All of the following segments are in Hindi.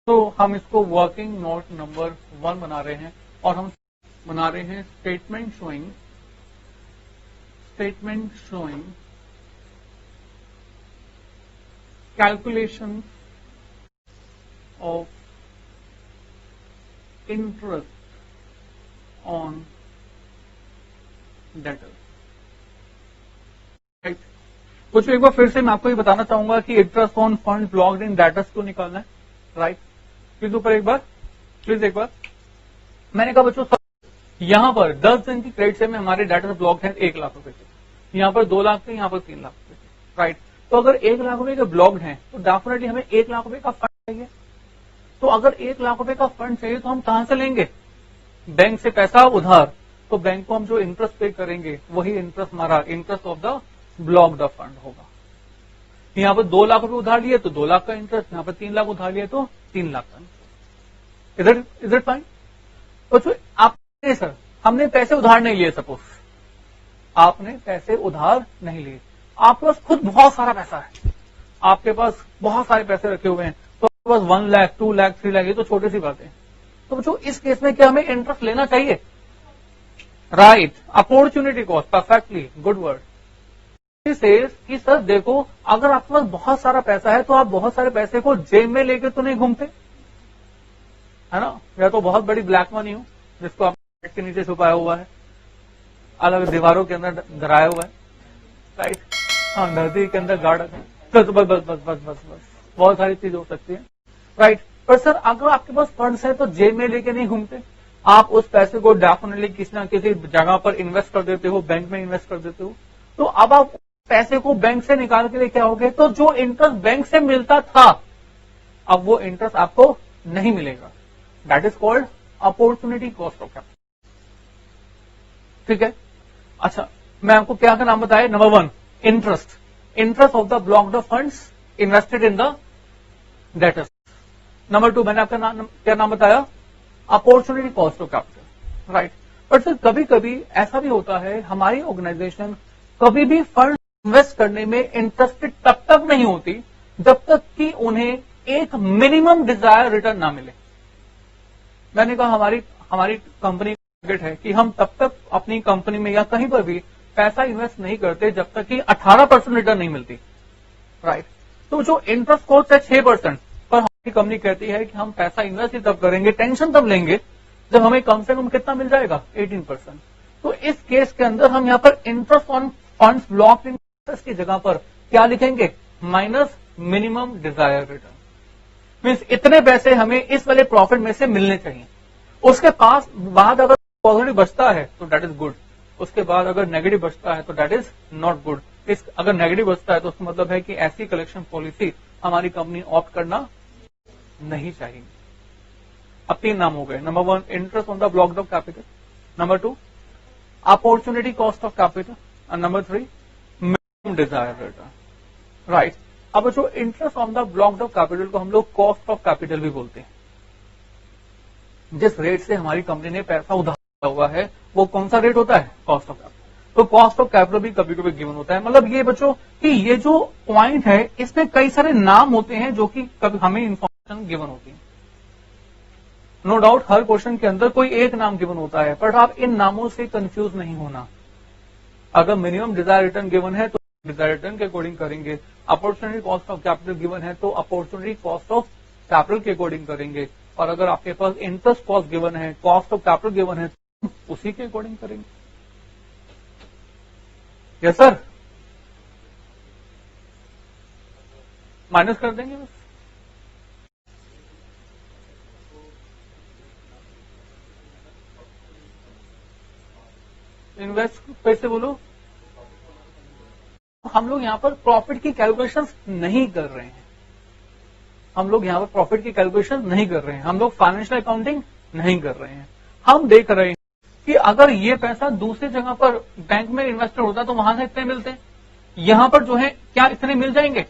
तो हम इसको वर्किंग नोट नंबर 1 बना रहे हैं और हम बना रहे हैं statement showing calculation of interest on debtor. Right, कुछ एक बार फिर से मैं आपको ये बताना चाहूंगा कि interest on fund blocked in debtors को निकालना है। राइट, प्लीज ऊपर एक बार, प्लीज एक बार। मैंने कहा बच्चों यहां पर 10 दिन की क्रेडिट से में हमारे डेटर ब्लॉक है 1 लाख रुपए के, यहां पर 2 लाख के, यहां पर 3 लाख रुपए के। राइट, तो अगर 1 लाख रुपए के ब्लॉक्ड हैं तो डेफिनेटली हमें 1 लाख रुपए का फंड चाहिए। तो अगर 1 लाख रुपए का फंड चाहिए तो हम कहां से लेंगे? बैंक से पैसा उधार। तो बैंक को हम जो इंटरेस्ट पे करेंगे वही इंटरेस्ट हमारा interest of the blocked fund होगा। यहां पर 2 लाख रुपए उधार लिए तो 2 लाख का इंटरेस्ट, यहां पर 3 लाख उधार लिए तो 3 लाख का इंटरेस्ट। Is it fine? तो आपने सर हमने पैसे उधार नहीं लिए, सपोज आपने पैसे उधार नहीं लिए, आपके पास खुद बहुत सारा पैसा है, आपके पास बहुत सारे पैसे रखे हुए हैं, तो आपके पास 1 लाख 2 लाख 3 लाख, ये तो छोटी सी बात है। तो बच्चों इस केस में क्या हमें इंटरेस्ट लेना चाहिए? Right, opportunity cost, perfectly good word. कि सर देखो अगर आपके पास बहुत सारा पैसा है तो आप बहुत सारे पैसे को जेब में लेके तो नहीं घूमते, है ना? या तो बहुत बड़ी ब्लैक मनी हो जिसको आप बेड के नीचे छुपाया हुआ है, अलग दीवारों के अंदर धराया हुआ है। राइट, हाँ, नदी के अंदर गार्ड है, तो बस बस बस बस बस बस बहुत सारी चीज हो सकती है। राइट, पर सर अगर आपके पास फंड्स है तो जेब में लेके नहीं घूमते, आप उस पैसे को डेफिनेटली किसी ना किसी जगह पर इन्वेस्ट कर देते हो, बैंक में इन्वेस्ट कर देते हो। तो अब आप पैसे को बैंक से निकाल के लेके आओगे तो जो इंटरेस्ट बैंक से मिलता था अब वो इंटरेस्ट आपको नहीं मिलेगा। That is called opportunity cost of capital. ठीक है, अच्छा मैं आपको क्या का नाम बताया? Number 1 interest of the blocked funds invested in the debtors. Number 2 मैंने आपका क्या नाम बताया? Opportunity cost of capital. Right, but sir कभी कभी ऐसा भी होता है हमारी ऑर्गेनाइजेशन कभी भी फंड इन्वेस्ट करने में इंटरेस्टेड तब तक नहीं होती जब तक कि उन्हें एक मिनिमम डिजायर रिटर्न ना मिले। मैंने कहा हमारी कंपनी का टारगेट है कि हम तब तक अपनी कंपनी में या कहीं पर भी पैसा इन्वेस्ट नहीं करते जब तक कि 18% रिटर्न नहीं मिलती। राइट, तो जो इंटरेस्ट कॉस्ट है 6%, पर हमारी कंपनी कहती है कि हम पैसा इन्वेस्ट ही तब करेंगे, टेंशन तब लेंगे जब हमें कम से कम कितना मिल जाएगा? 18%। तो इस केस के अंदर हम यहाँ पर interest on funds blocked in debtors की जगह पर क्या लिखेंगे? Minus minimum Dzire return. Means इतने पैसे हमें इस वाले प्रॉफिट में से मिलने चाहिए। उसके पास बाद अगर पॉजिटिव बचता है तो दैट इज गुड, उसके बाद अगर नेगेटिव बचता है तो दैट इज नॉट गुड। अगर नेगेटिव बचता है तो उसका मतलब है कि ऐसी कलेक्शन पॉलिसी हमारी कंपनी ऑप्ट करना नहीं चाहिए। अब 3 नाम हो गए। Number 1 interest on the blocked of capital, number 2 opportunity cost of capital, और number 3 minimum Dzire return. Right, अब जो interest on the blocked of capital को हम लोग कॉस्ट ऑफ कैपिटल भी बोलते हैं। जिस रेट से हमारी कंपनी ने पैसा उधार लिया हुआ है वो कौन सा रेट होता है? Cost of capital. तो कॉस्ट ऑफ कैपिटल भी कभी कभी गिवन होता है। मतलब ये बच्चों कि ये जो पॉइंट है इसमें कई सारे नाम होते हैं जो कि कभी हमें इंफॉर्मेशन गिवन होती है। नो डाउट हर क्वेश्चन के अंदर कोई एक नाम गिवन होता है, बट आप इन नामों से कंफ्यूज नहीं होना। अगर मिनिमम डिजायर रिटर्न गिवन है तो डिजायर रिटर्न के अकॉर्डिंग करेंगे, opportunity cost of capital given है तो अपॉर्चुनिटी कॉस्ट ऑफ कैपिटल के अकॉर्डिंग करेंगे, और अगर आपके पास इंटरेस्ट कॉस्ट गिवन है, कॉस्ट ऑफ कैपिटल गिवन है तो उसी के अकॉर्डिंग करेंगे। यस सर, माइनस कर देंगे बस। इन्वेस्ट पैसे बोलो, हम लोग यहां पर प्रॉफिट की कैलकुलेशंस नहीं कर रहे हैं। हम लोग यहां पर प्रॉफिट की कैलकुलेशन नहीं कर रहे हैं, हम लोग फाइनेंशियल अकाउंटिंग नहीं कर रहे हैं। हम देख रहे हैं कि अगर ये पैसा दूसरी जगह पर बैंक में इन्वेस्टर होता तो वहां से इतने मिलते, यहां पर जो है क्या इतने मिल जाएंगे?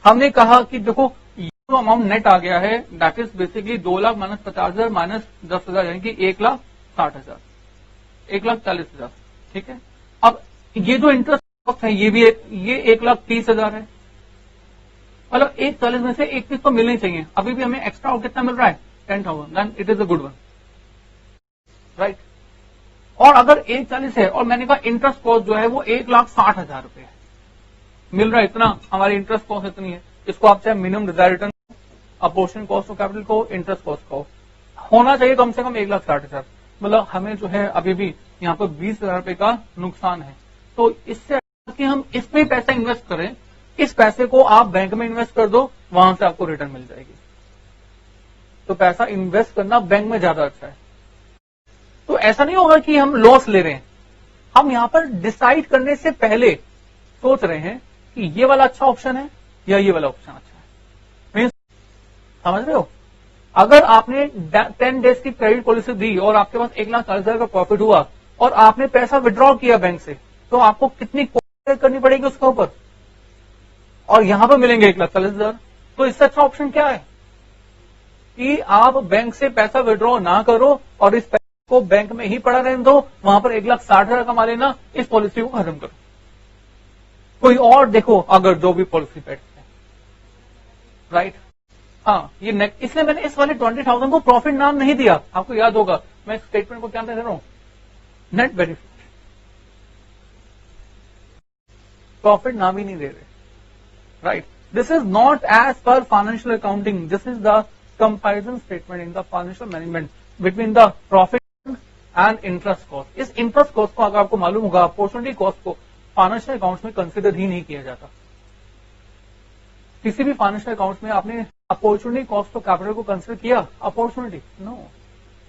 हमने कहा कि देखो ये जो अमाउंट नेट आ गया है that is basically 2 lakh minus 50,000 minus 10,000 यानी कि 1,60,000, 1,40,000। ठीक है, अब ये जो इंटरेस्ट है ये 1,30,000 है। मतलब 140 में से 31 तो मिलनी चाहिए, अभी भी हमें एक्स्ट्रा कितना मिल रहा है 10,000, then it is a good one, right. और अगर 140 है और मैंने कहा इंटरेस्ट कॉस्ट जो है वो 1,60,000 रुपए है, मिल रहा है इतना, हमारी इंटरेस्ट कॉस्ट इतनी है, इसको आप चाहे minimum Dzire return, apportion cost of capital को, इंटरेस्ट कॉस्ट को होना चाहिए कम से कम 1,60,000, मतलब हमें जो है अभी भी यहाँ पर 20,000 रुपए का नुकसान है। तो इससे कि हम इसमें पैसा इन्वेस्ट करें, इस पैसे को आप बैंक में इन्वेस्ट कर दो, वहां से आपको रिटर्न मिल जाएगी। तो पैसा इन्वेस्ट करना बैंक में ज्यादा अच्छा है। तो ऐसा नहीं होगा कि हम लॉस ले रहे हैं, हम यहां पर डिसाइड करने से पहले सोच रहे हैं कि ये वाला अच्छा ऑप्शन है या ये वाला ऑप्शन अच्छा है। मीन्स समझ रहे हो, अगर आपने 10 डेज की क्रेडिट पॉलिसी दी और आपके पास 1,40,000 का प्रॉफिट हुआ और आपने पैसा विड्रॉ किया बैंक से, तो आपको कितनी कॉस्ट करनी पड़ेगी उसके ऊपर, और यहां पर मिलेंगे 1,40,000। तो इससे अच्छा ऑप्शन क्या है कि आप बैंक से पैसा विड्रॉ ना करो और इस पैसे को बैंक में ही पड़ा रहने दो, वहां पर 1,60,000 कमा लेना, इस पॉलिसी को खत्म करो, कोई और देखो अगर जो भी पॉलिसी बैठती है, राइट। हाँ, ये इसलिए मैंने इस वाले 20,000 को प्रॉफिट नाम नहीं दिया, आपको याद होगा मैं स्टेटमेंट को क्या दे रहा हूं, नेट बेनिफिट, प्रॉफिट नाम ही नहीं दे रहे, right. This is not as per financial accounting, this is the comparison statement in the financial management between the profit and interest cost. इस इंटरेस्ट कॉस्ट को अगर आपको मालूम होगा, अपॉर्चुनिटी कॉस्ट को फाइनेंशियल अकाउंट्स में कंसिडर ही नहीं किया जाता। किसी भी फाइनेंशियल अकाउंट्स में आपने अपॉर्चुनिटी कॉस्ट ऑफ कैपिटल को कंसिडर किया, अपॉर्चुनिटी नो,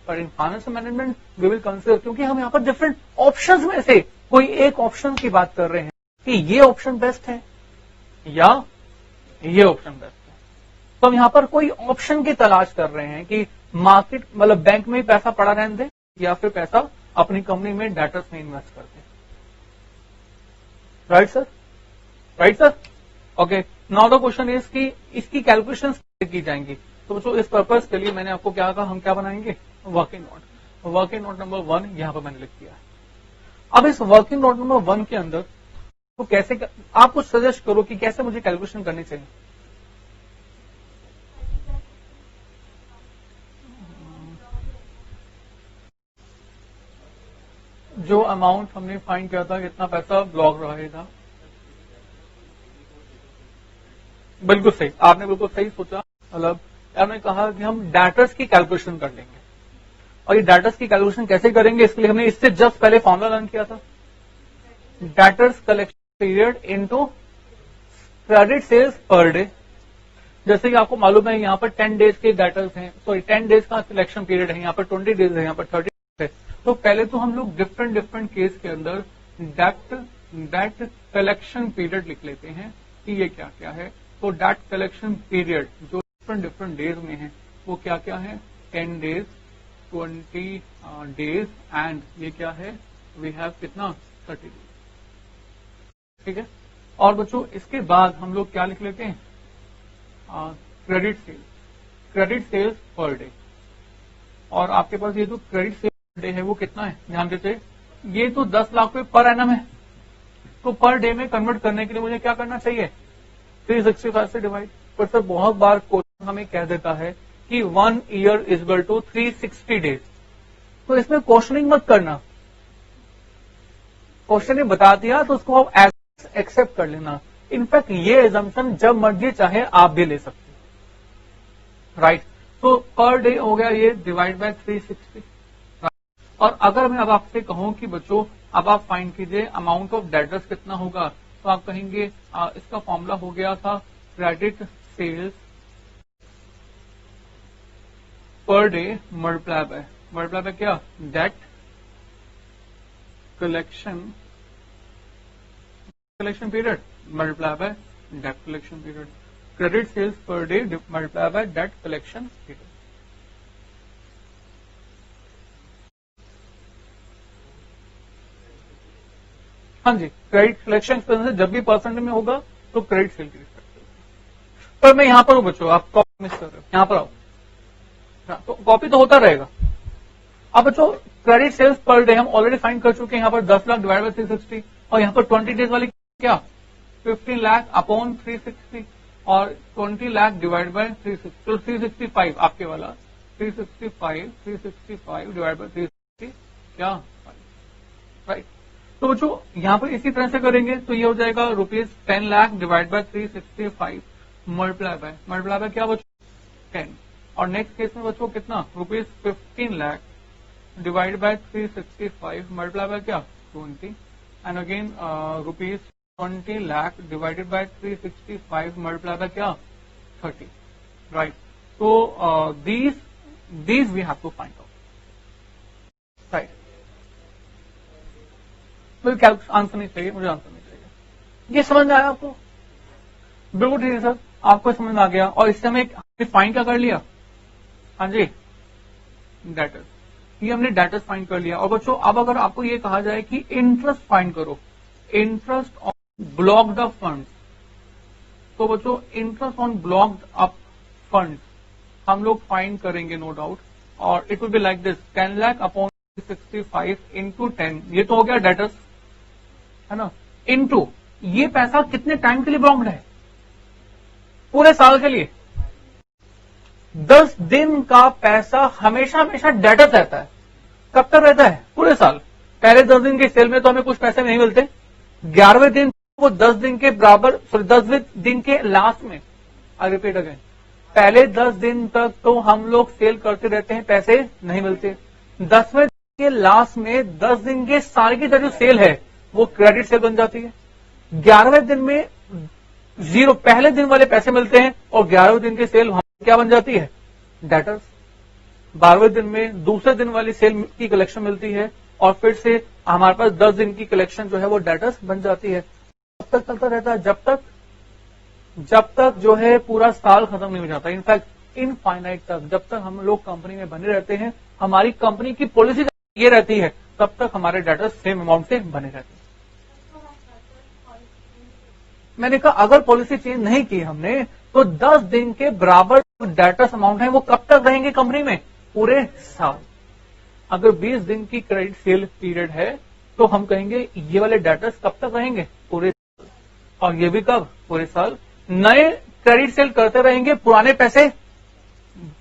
पर in financial management we will consider, क्योंकि हम यहाँ पर डिफरेंट ऑप्शंस में से कोई एक ऑप्शन की बात कर रहे हैं कि ये ऑप्शन बेस्ट है या ये ऑप्शन बेस्ट है। तो हम यहाँ पर कोई ऑप्शन की तलाश कर रहे हैं कि मार्केट मतलब बैंक में ही पैसा पड़ा रहने दे या फिर पैसा अपनी कंपनी में डेटर्स में इन्वेस्ट करते हैं, right sir, right sir. Okay, now the question is कि इसकी कैलकुलेशंस की जाएंगी। तो बच्चों इस पर्पस के लिए मैंने आपको क्या कहा, हम क्या बनाएंगे, working note. Working note number 1 यहां पर मैंने लिख दिया है। अब इस वर्किंग नोट नंबर 1 के अंदर तो कैसे आप कुछ सजेस्ट करो कि कैसे मुझे कैलकुलेशन करनी चाहिए। जो अमाउंट हमने फाइंड किया था, कितना पैसा ब्लॉक रहेगा, बिल्कुल सही, आपने बिल्कुल सही सोचा। मतलब आपने कहा कि हम डेटर्स की कैलकुलेशन कर लेंगे, और ये डेटर्स की कैलकुलेशन कैसे करेंगे, इसके लिए हमने इससे जस्ट पहले फॉर्मूला लर्न किया था, debtors collection period into credit sales per day. जैसे कि आपको मालूम है यहाँ पर 10 डेज के डेटर्स हैं, सॉरी 10 डेज का सिलेक्शन पीरियड है, यहाँ पर 20 डेज है, यहाँ पर 30 डेज है। तो पहले तो हम लोग डिफरेंट केस के अंदर डेट कलेक्शन पीरियड लिख लेते हैं कि ये क्या क्या है। तो डेट कलेक्शन पीरियड जो डिफरेंट डेज में है वो क्या क्या है, 10 डेज, 20 डेज एंड ये क्या है, वी हैव कितना 30 डेज, ठीक है। और बच्चों इसके बाद हम लोग क्या लिख लेते हैं, क्रेडिट सेल्स पर डे। और आपके पास ये जो क्रेडिट सेल्स पर डे है वो कितना है, ध्यान देते, ये तो 10 लाख रुपए पर एनम है, तो पर डे में कन्वर्ट करने के लिए मुझे क्या करना चाहिए, 365 से डिवाइड। पर सर बहुत बार क्वेश्चन हमें कह देता है कि 1 year is equal to 360 days, तो इसमें क्वेश्चनिंग मत करना, क्वेश्चन ने बता दिया तो उसको आप एक्सेप्ट कर लेना। इनफैक्ट ये एजम्पशन जब मर्जी चाहे आप भी ले सकते हो, राइट। तो पर डे हो गया ये डिवाइड बाय 360, और अगर मैं अब आपसे कहूं कि बच्चों अब आप फाइंड कीजिए अमाउंट ऑफ डेटर्स कितना होगा, तो आप कहेंगे इसका फॉर्मूला हो गया था credit sales per day multiply by क्या, debt collection period multiply by debt collection period. Credit sales per day multiply by debt collection period. हाँ जी, क्रेडिट कलेक्शन एक्सपेंसेस जब भी परसेंट में होगा तो क्रेडिट सेल की रिस्पेक्ट। पर मैं यहां पर हूं बच्चों, आप कॉपी मिस कर रहे हो, यहां पर आओ। तो कॉपी तो होता रहेगा। अब बच्चों क्रेडिट सेल्स पर डे हम ऑलरेडी फाइंड कर चुके हैं, यहाँ पर 10 लाख डिवाइड बाय 360, और यहाँ पर 20 डेज वाली क्या 15 लाख अपॉन 360। और 20 लाख डिवाइड बाय 365 आपके वाला 365 डिवाइड बाय 360 क्या राइट। तो बच्चों यहां पर इसी तरह से करेंगे तो ये हो जाएगा ₹10 lakh divide by 365 multiply by क्या बच्चों 10। और नेक्स्ट केस में बच्चों कितना ₹15 lakh divide by 365 multiply by क्या 20 and again ₹20 lakh divided bye 365 multiply by क्या 30 राइट। तो these we have to find out right. मुझे आंसर नहीं चाहिए, मुझे आंसर नहीं चाहिए। ये समझ में आया आपको? बिल्कुल ठीक है सर, आपको समझ में आ गया। और इससे हमें फाइंड क्या कर लिया? हाँ जी डेटर्स, ये हमने डेटर्स फाइंड कर लिया। और बच्चों अब अगर आपको ये कहा जाए कि इंटरेस्ट फाइंड करो, interest on blocked up fund, तो बच्चों interest on blocked up fund हम लोग फाइंड करेंगे नो डाउट। और it will be like this 10 lakh upon 65 into 10, ये तो हो गया डेटर्स है ना, इंटू ये पैसा कितने टाइम के लिए ब्लॉक्ड है? पूरे साल के लिए। 10 दिन का पैसा हमेशा हमेशा डेटर्स रहता है। कब तक रहता है? पूरे साल। पहले 10 दिन के सेल में तो हमें कुछ पैसे नहीं मिलते, 11वें दिन वो 10 दिन के बराबर, सॉरी 10वें दिन के लास्ट में, आई रिपीट अगेन, पहले 10 दिन तक तो हम लोग सेल करते रहते हैं, पैसे नहीं मिलते। 10वें दिन के लास्ट में 10 दिन के साल की जो सेल है वो क्रेडिट सेल बन जाती है। 11वें दिन में जीरो पहले दिन वाले पैसे मिलते हैं और 11वें दिन की सेल क्या बन जाती है? डेटर्स। 12वें दिन में दूसरे दिन वाली सेल की कलेक्शन मिलती है और फिर से हमारे पास 10 दिन की कलेक्शन जो है वो डेटर्स बन जाती है। कब तक चलता रहता है? जब तक जो है पूरा साल खत्म नहीं हो जाता। इनफैक्ट इनफाइनाइट तक, जब तक हम लोग कंपनी में बने रहते हैं, हमारी कंपनी की पॉलिसी ये रहती है, तब तक हमारे डेटर्स सेम अमाउंट से बने रहते हैं। मैंने कहा अगर पॉलिसी चेंज नहीं की हमने तो 10 दिन के बराबर डेटर्स अमाउंट है वो कब तक रहेंगे कंपनी में? पूरे साल। अगर 20 दिन की क्रेडिट सेल पीरियड है तो हम कहेंगे ये वाले डेटर्स कब तक रहेंगे? पूरे साल। और ये भी कब? पूरे साल। नए क्रेडिट सेल करते रहेंगे, पुराने पैसे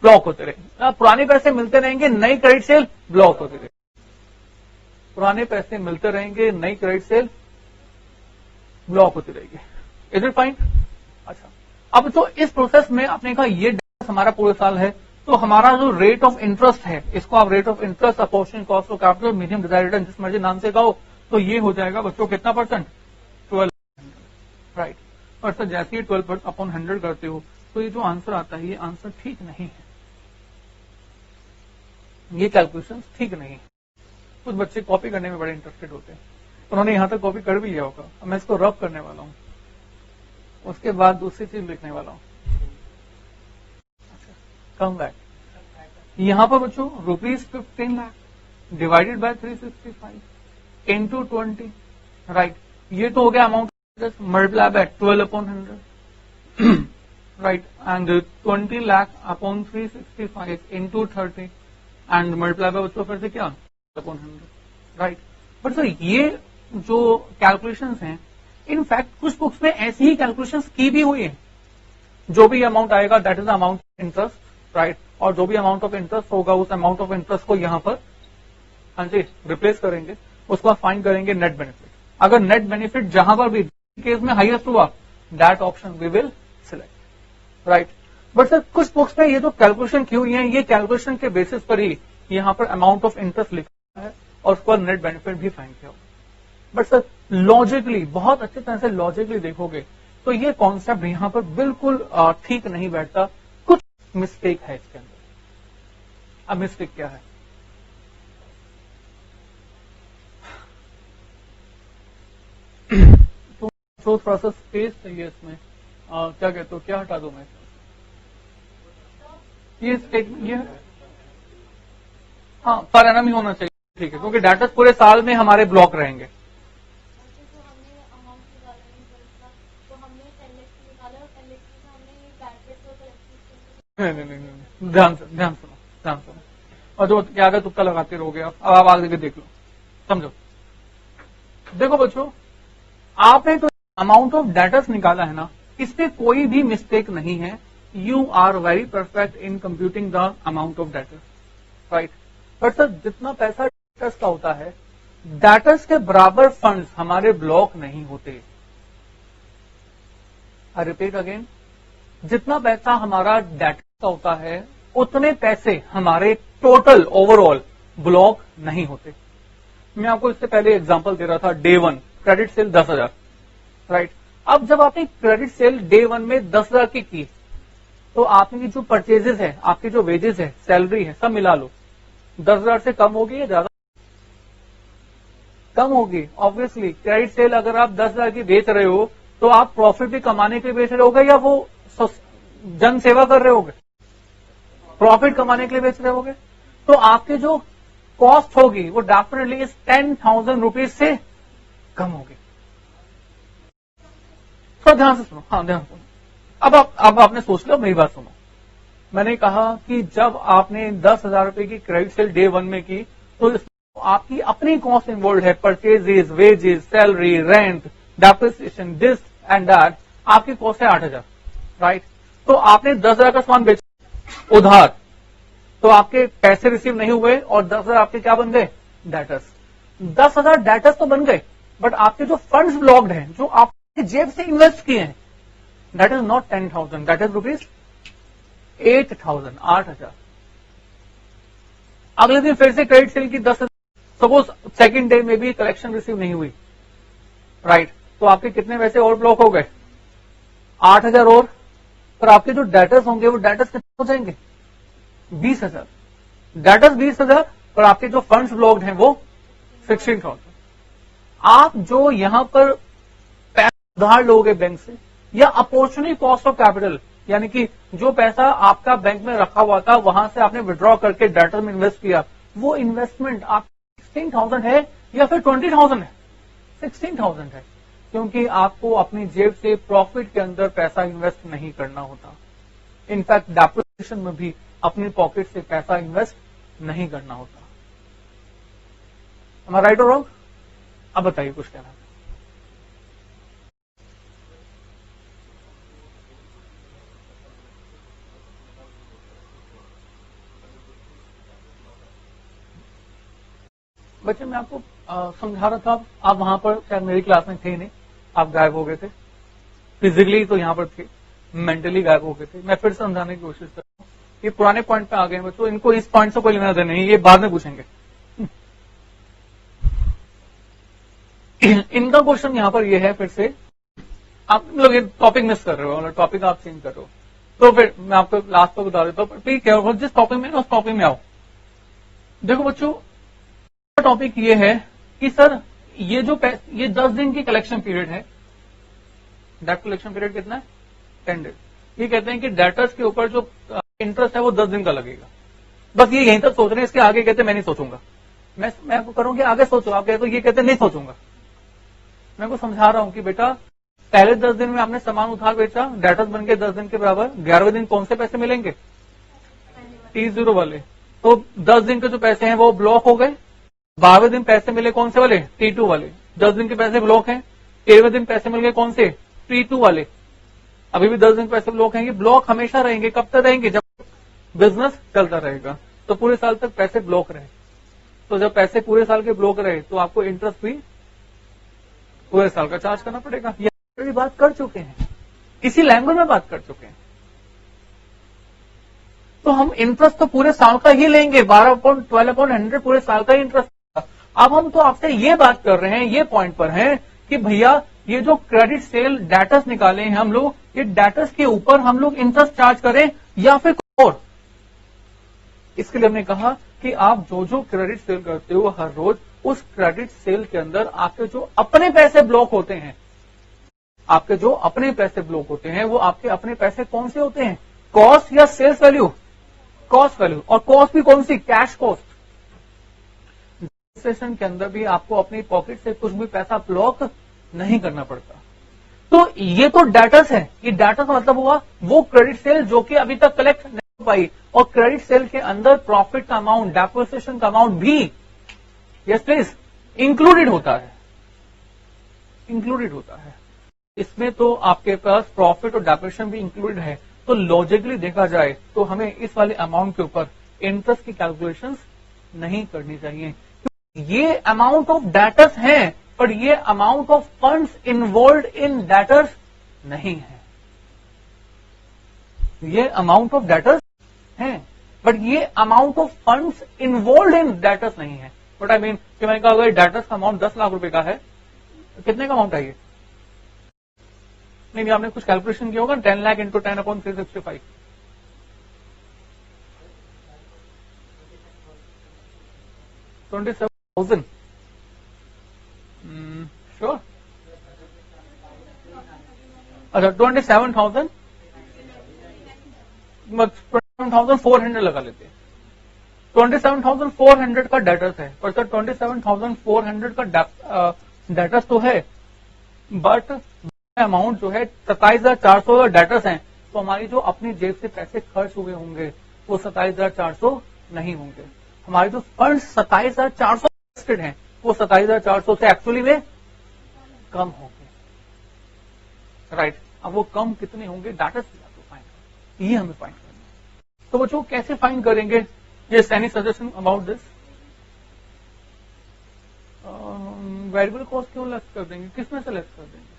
ब्लॉक होते रहेंगे, पुराने पैसे मिलते रहेंगे, नई क्रेडिट सेल ब्लॉक होते रहेंगे, पुराने पैसे मिलते रहेंगे, नई क्रेडिट सेल ब्लॉक होती रहेगी। Is it fine? अच्छा, अब तो इस प्रोसेस में आपने कहा ये हमारा पूरे साल है, तो हमारा जो रेट ऑफ इंटरेस्ट है, इसको आप rate of interest apportion cost of capital medium desired return जिस मर्जी नाम से कहो, तो ये हो जाएगा बच्चों कितना %? 12 राइट। और सर जैसे ही 12% अपॉन 100 करते हो तो ये जो आंसर आता है ये आंसर ठीक नहीं है, ये कैलकुलेशन ठीक नहीं है। कुछ बच्चे कॉपी करने में बड़े इंटरेस्टेड होते हैं, उन्होंने यहां तक कॉपी कर भी लिया होगा। अब मैं इसको रब करने वाला हूं, उसके बाद दूसरी चीज लिखने वाला हूं। कम बैक यहां पर बच्चों ₹15 lakh divided bye 365 into 20 right. ये तो हो गया amount, multiply by 12 upon 100 right, and 20 lakh upon 365 into 30 and multiply by बच्चों फिर से क्या अपॉन 100 राइट। बट सर ये जो कैलकुलेशंस हैं, इनफैक्ट कुछ बुक्स में ऐसी ही कैलकुलेशंस की भी हुई है। जो भी अमाउंट आएगा that is the amount of interest right, और जो भी अमाउंट ऑफ इंटरेस्ट होगा उस अमाउंट ऑफ इंटरेस्ट को यहां पर हाँ जी रिप्लेस करेंगे, उसको आप फाइंड करेंगे नेट बेनिफिट। अगर नेट बेनिफिट जहां पर भी केस में हाईएस्ट हुआ that option we will select right. But sir कुछ बुक्स में ये जो कैलकुलेशन की हुई है, ये कैलकुलेशन के बेसिस पर ही यहां पर अमाउंट ऑफ इंटरेस्ट लिखा है और उसको नेट बेनिफिट भी फाइंड किया। बट सर लॉजिकली बहुत अच्छी तरह से लॉजिकली देखोगे तो ये कॉन्सेप्ट यहां पर बिल्कुल ठीक नहीं बैठता, कुछ मिस्टेक है इसके अंदर। अब मिस्टेक क्या है? तो थोड़ा सा स्पेस चाहिए इसमें, क्या कहते हो, क्या हटा दो मैं ये स्टेटमेंट, ये हाँ पर एनम ही होना चाहिए, ठीक है, क्योंकि डाटा पूरे साल में हमारे ब्लॉक रहेंगे। नहीं, ध्यान सुनो। और जो क्या अगर तुक्का लगाते रहोगे अब आप आगे देख लो, समझो। देखो बच्चों, आपने तो अमाउंट ऑफ डेटर्स निकाला है ना, इसमें कोई भी मिस्टेक नहीं है। You are very perfect in computing the amount of debtors, right. But sir जितना पैसा डेटर्स का होता है, डेटर्स के बराबर फंड्स हमारे ब्लॉक नहीं होते। आई रिपीट अगेन, जितना पैसा हमारा डेटर्स का होता है उतने पैसे हमारे टोटल ओवरऑल ब्लॉक नहीं होते। मैं आपको इससे पहले एग्जांपल दे रहा था, डे 1 क्रेडिट सेल 10,000, राइट। अब जब आपने क्रेडिट सेल डे 1 में 10,000 की तो आपकी जो परचेजेस है, आपकी जो वेजेस है, सैलरी है, सब मिला लो, 10,000 से कम होगी या ज्यादा? कम होगी। ऑब्वियसली क्रेडिट सेल अगर आप 10,000 की बेच रहे हो तो आप प्रॉफिट भी कमाने के लिए बेच रहे होगे या वो जन सेवा कर रहे होगे? प्रॉफिट कमाने के लिए बेच रहे होगे। तो आपकी जो कॉस्ट होगी वो डेफिनेटली इस 10,000 रुपीज से कम होगी। तो ध्यान से सुनो, हाँ ध्यान से सुनो। अब आपने सोच लिया, मेरी बात सुनो। मैंने कहा कि जब आपने 10,000 रुपए की क्रेडिट सेल डे 1 में की तो आपकी अपनी कॉस्ट इन्वॉल्व है, purchases, wages, salary, rent, depreciation, this and that, आपकी कॉस्ट है 8,000, राइट। तो आपने 10,000 का सामान बेचा उधार, तो आपके पैसे रिसीव नहीं हुए और 10,000 आपके क्या बन गए? डेटर्स। 10,000 डेटर्स तो बन गए, बट आपके जो फंड्स ब्लॉक्ड हैं, जो आपके जेब से इन्वेस्ट किए हैं, that is not 10,000, that is rupees 8,000, 8,000। अगले दिन फिर से क्रेडिट सेल की 10,000, सपोज सेकेंड डे में भी कलेक्शन रिसीव नहीं हुई, राइट। तो आपके कितने पैसे और ब्लॉक हो गए? 8,000 और, पर आपके जो डेटर्स होंगे वो डेटर्स कितने हो जाएंगे? 20,000। डेटर्स 20,000, पर आपके जो फंड्स ब्लॉक्ड हैं वो 16,000। आप जो यहां पर पैसा उधार लोगे बैंक से, या अपॉर्चुनिटी कॉस्ट ऑफ कैपिटल, यानी कि जो पैसा आपका बैंक में रखा हुआ था वहां से आपने विड्रॉ करके डेटर में इन्वेस्ट किया, वो इन्वेस्टमेंट आप 16,000 है या फिर 20,000 है? 16,000 है, क्योंकि आपको अपनी जेब से प्रॉफिट के अंदर पैसा इन्वेस्ट नहीं करना होता। इनफैक्ट डेप्रिसिएशन में भी अपनी पॉकेट से पैसा इन्वेस्ट नहीं करना होता। am I right or wrong? अब बताइए कुछ कहना। बच्चे मैं आपको समझा रहा था, आप वहां पर शायद मेरी क्लास में थे नहीं, आप गायब हो गए थे। फिजिकली तो यहां पर थे, मेंटली गायब हो गए थे। मैं फिर समझाने की कोशिश कर रहा हूँ। ये पुराने पॉइंट पे आ गए बच्चों, इनको इस पॉइंट से कोई लेना देना नहीं, ये बाद में पूछेंगे। इनका क्वेश्चन यहां पर ये है, फिर से आप लोग ये टॉपिक मिस कर रहे हो, टॉपिक आप चेंज कर रहे हो, तो फिर मैं आपको लास्ट पर बता देता हूँ। ठीक है, जिस टॉपिक में उस टॉपिक में आओ। देखो बच्चों, टॉपिक ये है कि सर ये 10 दिन की कलेक्शन पीरियड है। डेट कलेक्शन पीरियड कितना है? 10 डेज। ये कहते हैं कि डेटर्स के ऊपर जो इंटरेस्ट है वो 10 दिन का लगेगा। बस ये यहीं तक सोच रहे हैं, इसके आगे कहते मैं नहीं सोचूंगा। मैं आपको करूँ कि आगे सोचो, आप कहते ये कहते नहीं सोचूंगा। मैं को समझा रहा हूं कि बेटा पहले 10 दिन में आपने सामान उधार बेचा, डेटर्स बन के 10 दिन के बराबर, 11वें दिन कौन से पैसे मिलेंगे? T0 वाले। तो 10 दिन के जो पैसे हैं वो ब्लॉक हो गए। 12वें दिन पैसे मिले कौन से वाले? T2 वाले। 10 दिन के पैसे ब्लॉक हैं। 13वें दिन पैसे मिल गए कौन से? T2 वाले। अभी भी 10 दिन के पैसे ब्लॉक हैं। ब्लॉक हमेशा रहेंगे। कब तक रहेंगे? जब बिजनेस चलता रहेगा। तो पूरे साल तक पैसे ब्लॉक रहे। तो जब पैसे पूरे साल के ब्लॉक रहे तो आपको इंटरेस्ट भी पूरे साल का चार्ज करना पड़ेगा। ये बात कर चुके हैं, इसी लैंग्वेज में बात कर चुके हैं। तो हम इंटरेस्ट तो पूरे साल का ही लेंगे, 12/100 पूरे साल का ही इंटरेस्ट। अब हम तो आपसे ये बात कर रहे हैं, ये पॉइंट पर हैं कि भैया ये जो क्रेडिट सेल डेटर्स निकाले हैं हम लोग, ये डेटर्स के ऊपर हम लोग इंटरेस्ट चार्ज करें या फिर और। इसके लिए हमने कहा कि आप जो जो क्रेडिट सेल करते हो हर रोज, उस क्रेडिट सेल के अंदर आपके जो अपने पैसे ब्लॉक होते हैं, आपके जो अपने पैसे ब्लॉक होते हैं, वो आपके अपने पैसे कौन से होते हैं? कॉस्ट या सेल्स वैल्यू? Cost value. और कॉस्ट भी कौन सी? Cash cost. सेशन के अंदर भी आपको अपनी पॉकेट से कुछ भी पैसा ब्लॉक नहीं करना पड़ता। तो ये तो डेटर्स है। ये डेटर्स का मतलब हुआ वो क्रेडिट सेल जो कि अभी तक कलेक्ट नहीं हो पाई, और क्रेडिट सेल के अंदर प्रॉफिट का अमाउंट, डेप्रिसिएशन का अमाउंट भी, यस प्लीज, इंक्लूडेड होता है। इंक्लूडेड होता है। इसमें तो आपके पास प्रॉफिट और डेप्रिसिएशन भी इंक्लूडेड है, तो लॉजिकली देखा जाए तो हमें इस वाले अमाउंट के ऊपर इंटरेस्ट की कैलकुलेशंस नहीं करनी चाहिए। ये अमाउंट ऑफ डेटर्स है, पर ये amount of funds involve in debtors नहीं है। ये अमाउंट ऑफ डेटर्स है, बट ये amount of funds involve in debtors नहीं है। व्हाट आई मीन कि मैंने कहा अगर डेटर्स का अमाउंट 10 लाख रुपए का है, तो कितने का अमाउंट है ये? नहीं, आपने कुछ कैलकुलेशन किया होगा। 10 लाख इंटू 10 अपॉन 365, 27,000। श्योर? अच्छा, 27,000 27,400 लगा लेते हैं। 27,400 का डेटर्स है, पर सर 27,400 का डेटर्स तो है, बट अमाउंट जो है 27,400 डेटर्स हैं, तो हमारी जो अपनी जेब से पैसे खर्च हुए होंगे वो 27,400 नहीं होंगे। हमारे जो फंड 27,400 इन्वेस्टेड हैं वो 27,400 से एक्चुअली में कम होंगे, राइट। अब वो कम कितने होंगे, डेटर्स फाइंड, ये हमें फाइंड करना है। तो बच्चों कैसे फाइंड करेंगे? Yes, any suggestion about this? Variable cost क्यों लेस कर देंगे? किसमें से लेस कर देंगे?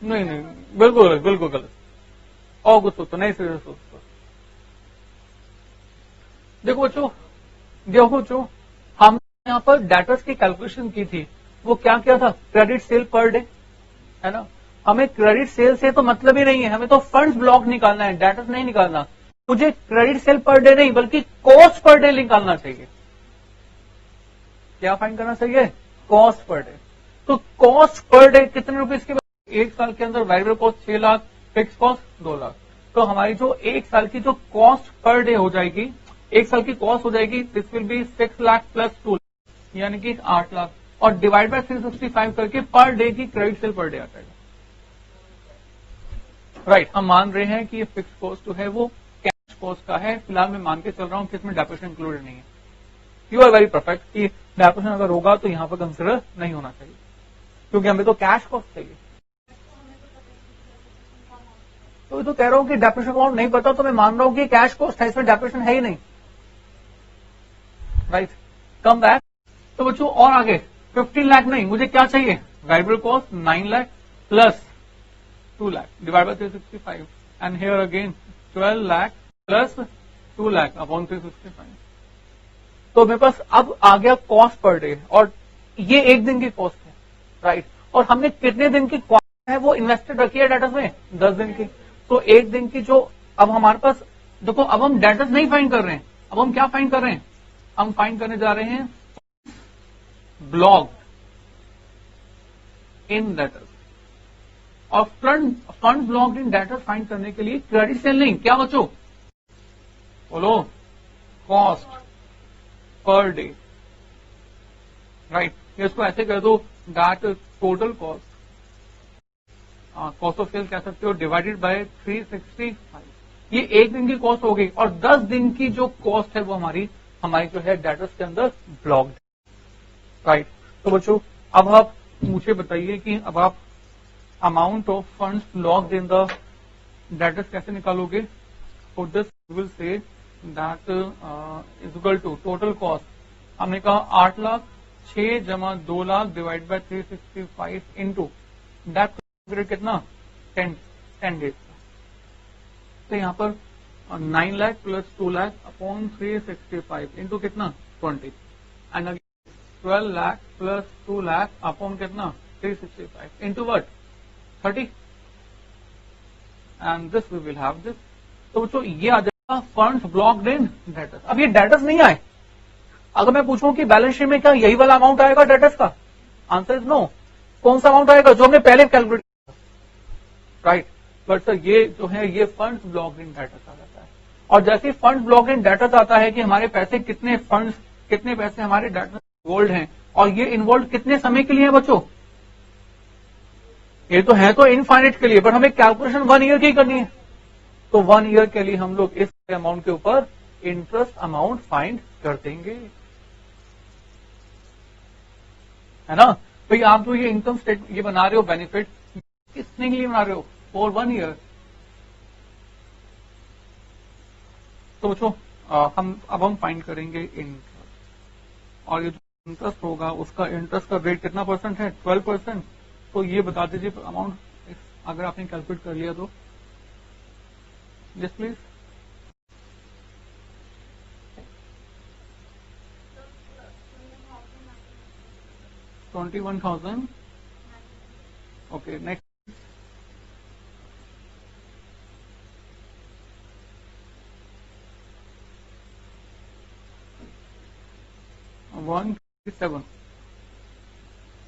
नहीं, बिल्कुल गलत, बिल्कुल गलत। और कुछ सोचो, नहीं सीरियस सोचो। देखो बच्चों, हम यहाँ पर डेटर्स की कैलकुलेशन की थी, वो क्या था? क्रेडिट सेल पर डे, है ना। हमें क्रेडिट सेल से तो मतलब ही नहीं है, हमें तो फंड्स ब्लॉक निकालना है, डेटर्स नहीं निकालना। मुझे क्रेडिट सेल पर डे नहीं बल्कि कॉस्ट पर डे निकालना चाहिए। क्या फाइंड करना चाहिए? Cost per day. तो कॉस्ट पर डे कितने रुपीज की? एक साल के अंदर variable cost 6 lakh, fix cost 2 lakh. तो हमारी जो एक साल की जो कॉस्ट पर डे हो जाएगी, एक साल की कॉस्ट हो जाएगी, this will be 6 lakh plus 2 lakh, यानी कि 8 लाख, और डिवाइड बाय 365 करके पर डे की क्रेडिट सेल पर डे आ जाएगा, राइट। हम मान रहे हैं कि ये फिक्स कॉस्ट जो है वो कैश कॉस्ट का है। फिलहाल मैं मान के चल रहा हूं कि इसमें डेप्रिसिएशन इंक्लूडेड नहीं है। यू आर वेरी परफेक्ट कि डेप्रिसिएशन अगर होगा तो यहां पर कंसिडर नहीं होना चाहिए, क्योंकि हमें तो कैश कॉस्ट चाहिए। तो कह रहा हूं कि डेप्रिसिएशन अमाउंट नहीं पता, तो मैं मान रहा हूं कि कैश कॉस्ट है, इसमें डेप्रिसिएशन है ही नहीं, राइट। Come back. तो बच्चों और आगे 15 लाख नहीं, मुझे क्या चाहिए? Variable cost 9 lakh plus 2 lakh divide by 365, and here again 12 lakh plus 2 lakh upon 365। तो मेरे पास अब आ गया कॉस्ट पर डे, और ये एक दिन की कॉस्ट है, राइट। और हमने कितने दिन की कॉस्ट है वो इन्वेस्टेड रखी है डेटर्स में? 10 दिन की। तो एक दिन की जो अब हमारे पास, देखो अब हम डेटर्स नहीं फाइंड कर रहे हैं, अब हम क्या फाइंड कर रहे हैं? हम फाइंड करने जा रहे हैं ब्लॉक इन डेटर्स। और fund blocked in debtors find करने के लिए क्रेडिट सेल नहीं, क्या बच्चों बोलो? Cost per day, right. इसको ऐसे कर दो, that total cost, cost of sale कह सकते हो, डिवाइडेड बाय 365। ये एक दिन की कॉस्ट हो गई, और 10 दिन की जो कॉस्ट है वो हमारी जो है डेटर्स के अंदर ब्लॉक्ड, राइट। तो बच्चों अब आप मुझे बताइए कि अब आप amount of funds blocked in the debtors कैसे निकालोगे? For this will say that is equal to total cost, हमने कहा 8 लाख 6 जमा 2 lakh divide by 365 into that period कितना? 10 डेज। तो यहाँ पर 9 lakh plus 2 lakh upon 365 into कितना? 20, and again 12 lakh plus 2 lakh upon कितना? 365 into what? 30, and this we will have this. तो बच्चों ये आ जाएगा फंड्स ब्लॉक्ड इन डेटर्स। अब ये डेटर्स नहीं आए, अगर मैं पूछूं कि बैलेंस शीट में क्या यही वाला अमाउंट आएगा डेटर्स का? Answer is no. कौन सा अमाउंट आएगा? जो हमने पहले कैलकुलेट, राइट। बट सर ये जो है ये फंड्स ब्लॉक्ड इन डेटर्स आ जाता है, और जैसे फंड्स ब्लॉक्ड इन डेटर्स आता है कि हमारे पैसे कितने फंड्स, कितने पैसे हमारे डेटर्स इन्वॉल्व हैं, और ये इन्वॉल्व कितने समय के लिए है बच्चों? ये तो है तो इनफाइनाइट के लिए, बट हमें कैलकुलेशन 1 ईयर की करनी है। तो 1 ईयर के लिए हम लोग इस अमाउंट के ऊपर इंटरेस्ट अमाउंट फाइंड कर देंगे, है ना। तो ये आप जो ये इनकम स्टेटमेंट ये बना रहे हो बेनिफिट, कितने के लिए बना रहे हो? For 1 year. तो बच्चों हम फाइंड करेंगे इंटरेस्ट, और ये जो इंटरेस्ट होगा उसका इंटरेस्ट का रेट कितना परसेंट है? 12%। तो ये बता दीजिए अमाउंट, अगर आपने कैलकुलेट कर लिया तो। Yes please. 21,000। Okay, next. 157।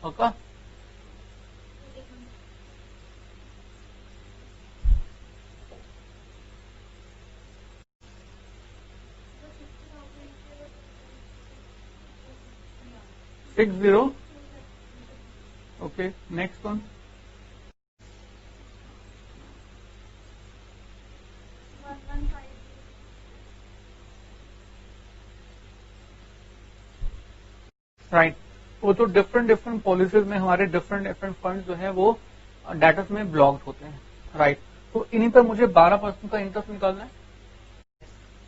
Okay, six zero. Okay, next one. 115। Right. वो तो डिफरेंट पॉलिसीज में हमारे डिफरेंट फंड जो है वो डाटा में ब्लॉक्ड होते हैं। राइट। तो इन्हीं पर मुझे 12% का इंटरेस्ट निकालना है।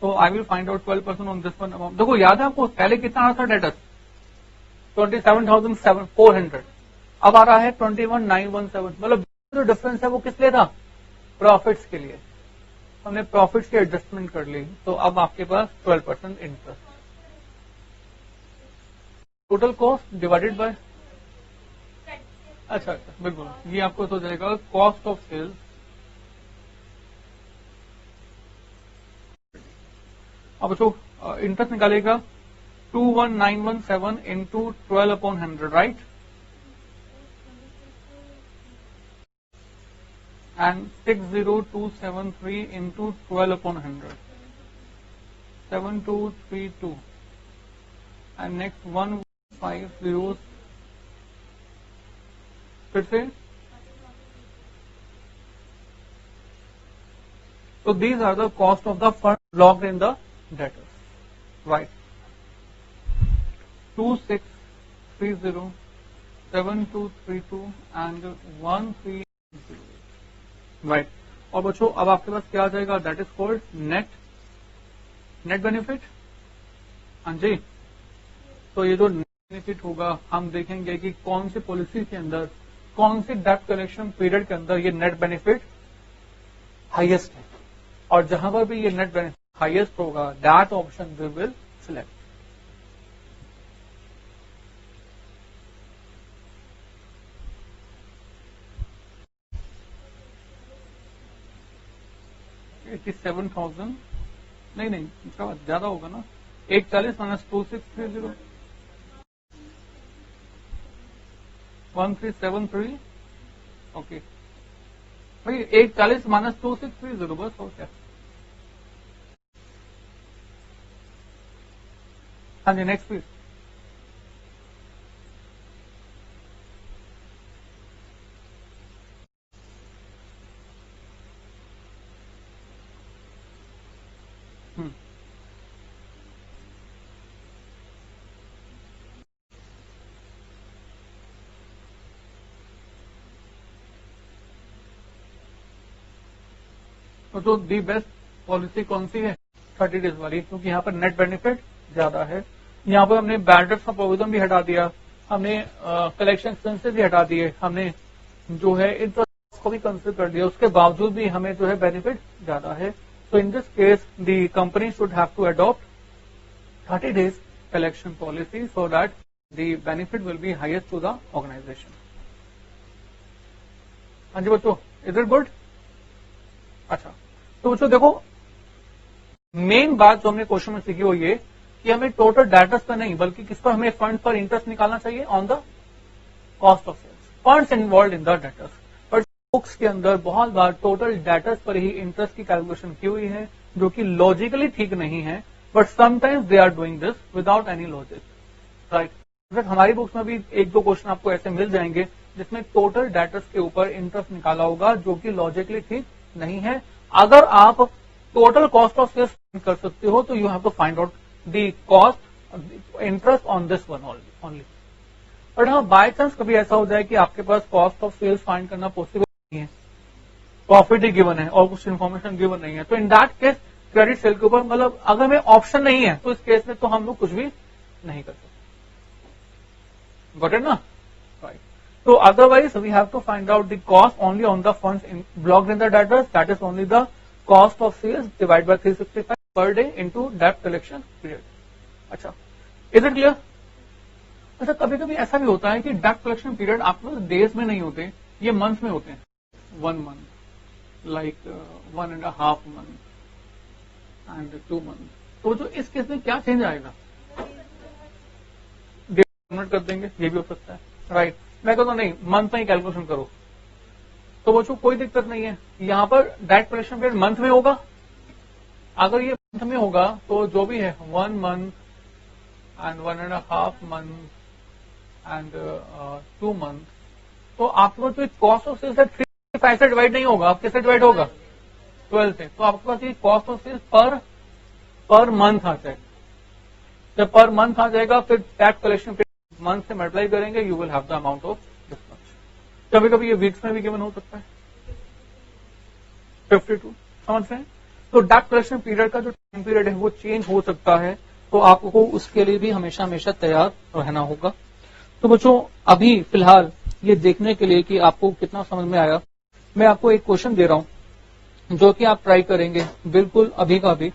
तो I will find out 12% on this one amount. देखो याद है आपको पहले कितना आ रहा था डेटा? 27,400। अब आ रहा है 21,917। मतलब जो डिफरेंस है वो किस लिए था? प्रॉफिट्स के लिए। हमने प्रॉफिट्स की एडजस्टमेंट कर ली, तो अब आपके पास 12% interest. Total cost divided by, अच्छा बिल्कुल, ये आपको तो जाएगा कॉस्ट ऑफ सेल्स। अब बच्चों इंटरेस्ट निकालेगा 21,917 into 12/100, right? And 60273 into 12/100, 7232। And next 150 फिर से। So these are the cost of the fund locked in the debtors, right? 2630, 7232 and 1308, right? और बच्चों अब आपके पास क्या आ जाएगा? That is called net benefit. हाँ जी। तो ये जो नेट बेनिफिट होगा हम देखेंगे कि कौन सी पॉलिसी के अंदर, कौन सी डेट कलेक्शन पीरियड के अंदर ये नेट बेनिफिट हाईएस्ट है, और जहां पर भी ये नेट बेनिफिट हाईएस्ट होगा that option we will select. $87,000 नहीं, इसका ज्यादा होगा ना। 140 माइनस 2630, 1373। ओके भाई, 140 माइनस 2630 बस हो क्या? हाँ जी, नेक्स्ट प्लीज। तो दी बेस्ट पॉलिसी कौन सी है? 30 डेज वाली, क्योंकि यहाँ पर नेट बेनिफिट ज्यादा है। यहाँ पर हमने बैड डेट्स का प्रोविजन भी हटा दिया, हमने कलेक्शन एक्सपेंसेस भी हटा दिए, हमने जो है इंटरेस्ट को भी कंसिडर कर दिया, उसके बावजूद भी हमें जो है बेनिफिट ज्यादा है। So in this case the company should have to adopt 30 days collection policy so that the benefit will be highest to the organisation. हाँ जी बच्चों, इज इट गुड? अच्छा, तो बच्चों देखो मेन बात जो हमने क्वेश्चन में सीखी वो ये कि हमें टोटल डाटास पर नहीं बल्कि किस पर हमें फंड पर इंटरेस्ट निकालना चाहिए, on the cost of sales, funds involve in the debtors. But books के अंदर बहुत बार टोटल डाटास पर ही इंटरेस्ट की कैलकुलेशन की हुई है, जो कि लॉजिकली ठीक नहीं है, but sometimes they are doing this without any logic, right? हमारी बुक्स में भी एक दो क्वेश्चन आपको ऐसे मिल जाएंगे जिसमें टोटल डाटास के ऊपर इंटरेस्ट निकाला होगा, जो कि लॉजिकली ठीक नहीं है। अगर आप टोटल कॉस्ट ऑफ सेल्स कर सकते हो तो you have to find out the cost interest on this one only. But हाँ बाय चांस कभी ऐसा हो जाए कि आपके पास कॉस्ट ऑफ सेल्स फाइंड करना पॉसिबल है, प्रॉफिट ही गिवन है और कुछ इन्फॉर्मेशन गिवन नहीं है, तो in that case credit sale के ऊपर मतलब अगर हमें ऑप्शन नहीं है तो इस केस में तो हम लोग कुछ भी नहीं कर सकते। गॉट इट ना? Right. So otherwise we have to find out the cost only on the funds blocked in the debtors, that is only the cost of sales divided by 365 per day into debt collection period. अच्छा, is it clear? अच्छा, कभी कभी ऐसा भी होता है कि डेट कलेक्शन पीरियड आपके पास डेज में नहीं होते, ये मंथ में होते हैं, 1 month, like 1.5 month and 2 month। तो जो इस केस में क्या चेंज आएगा, डेट कर देंगे, ये भी हो सकता है, राइट। मैं कहता नहीं मंथ में ही कैलकुलेशन करो, तो बच्चों कोई दिक्कत नहीं है। यहां पर डेट कलेक्शन पीरियड मंथ में होगा, अगर ये मंथ में होगा तो जो भी है 1 month and 1.5 month and 2 month, तो आपके पास जो कॉस्ट ऑफ सेल्स है 365 से डिवाइड नहीं होगा, आप किससे डिवाइड होगा, 12 से। तो आपके पास ये cost of sales per month आ जाएगा। जब पर मंथ आ जाएगा फिर डेट कलेक्शन मंथ से मल्टीप्लाई करेंगे, you will have the amount of this much. कभी कभी ये वीक्स में भी गिवन हो सकता है, 52, समझ रहे हैं? तो डेट कलेक्शन पीरियड का जो टाइम पीरियड है वो चेंज हो सकता है, तो आपको उसके लिए भी हमेशा हमेशा तैयार रहना होगा। तो बच्चों अभी फिलहाल ये देखने के लिए कि आपको कितना समझ में आया, मैं आपको एक क्वेश्चन दे रहा हूं जो कि आप ट्राई करेंगे बिल्कुल अभी का अभी,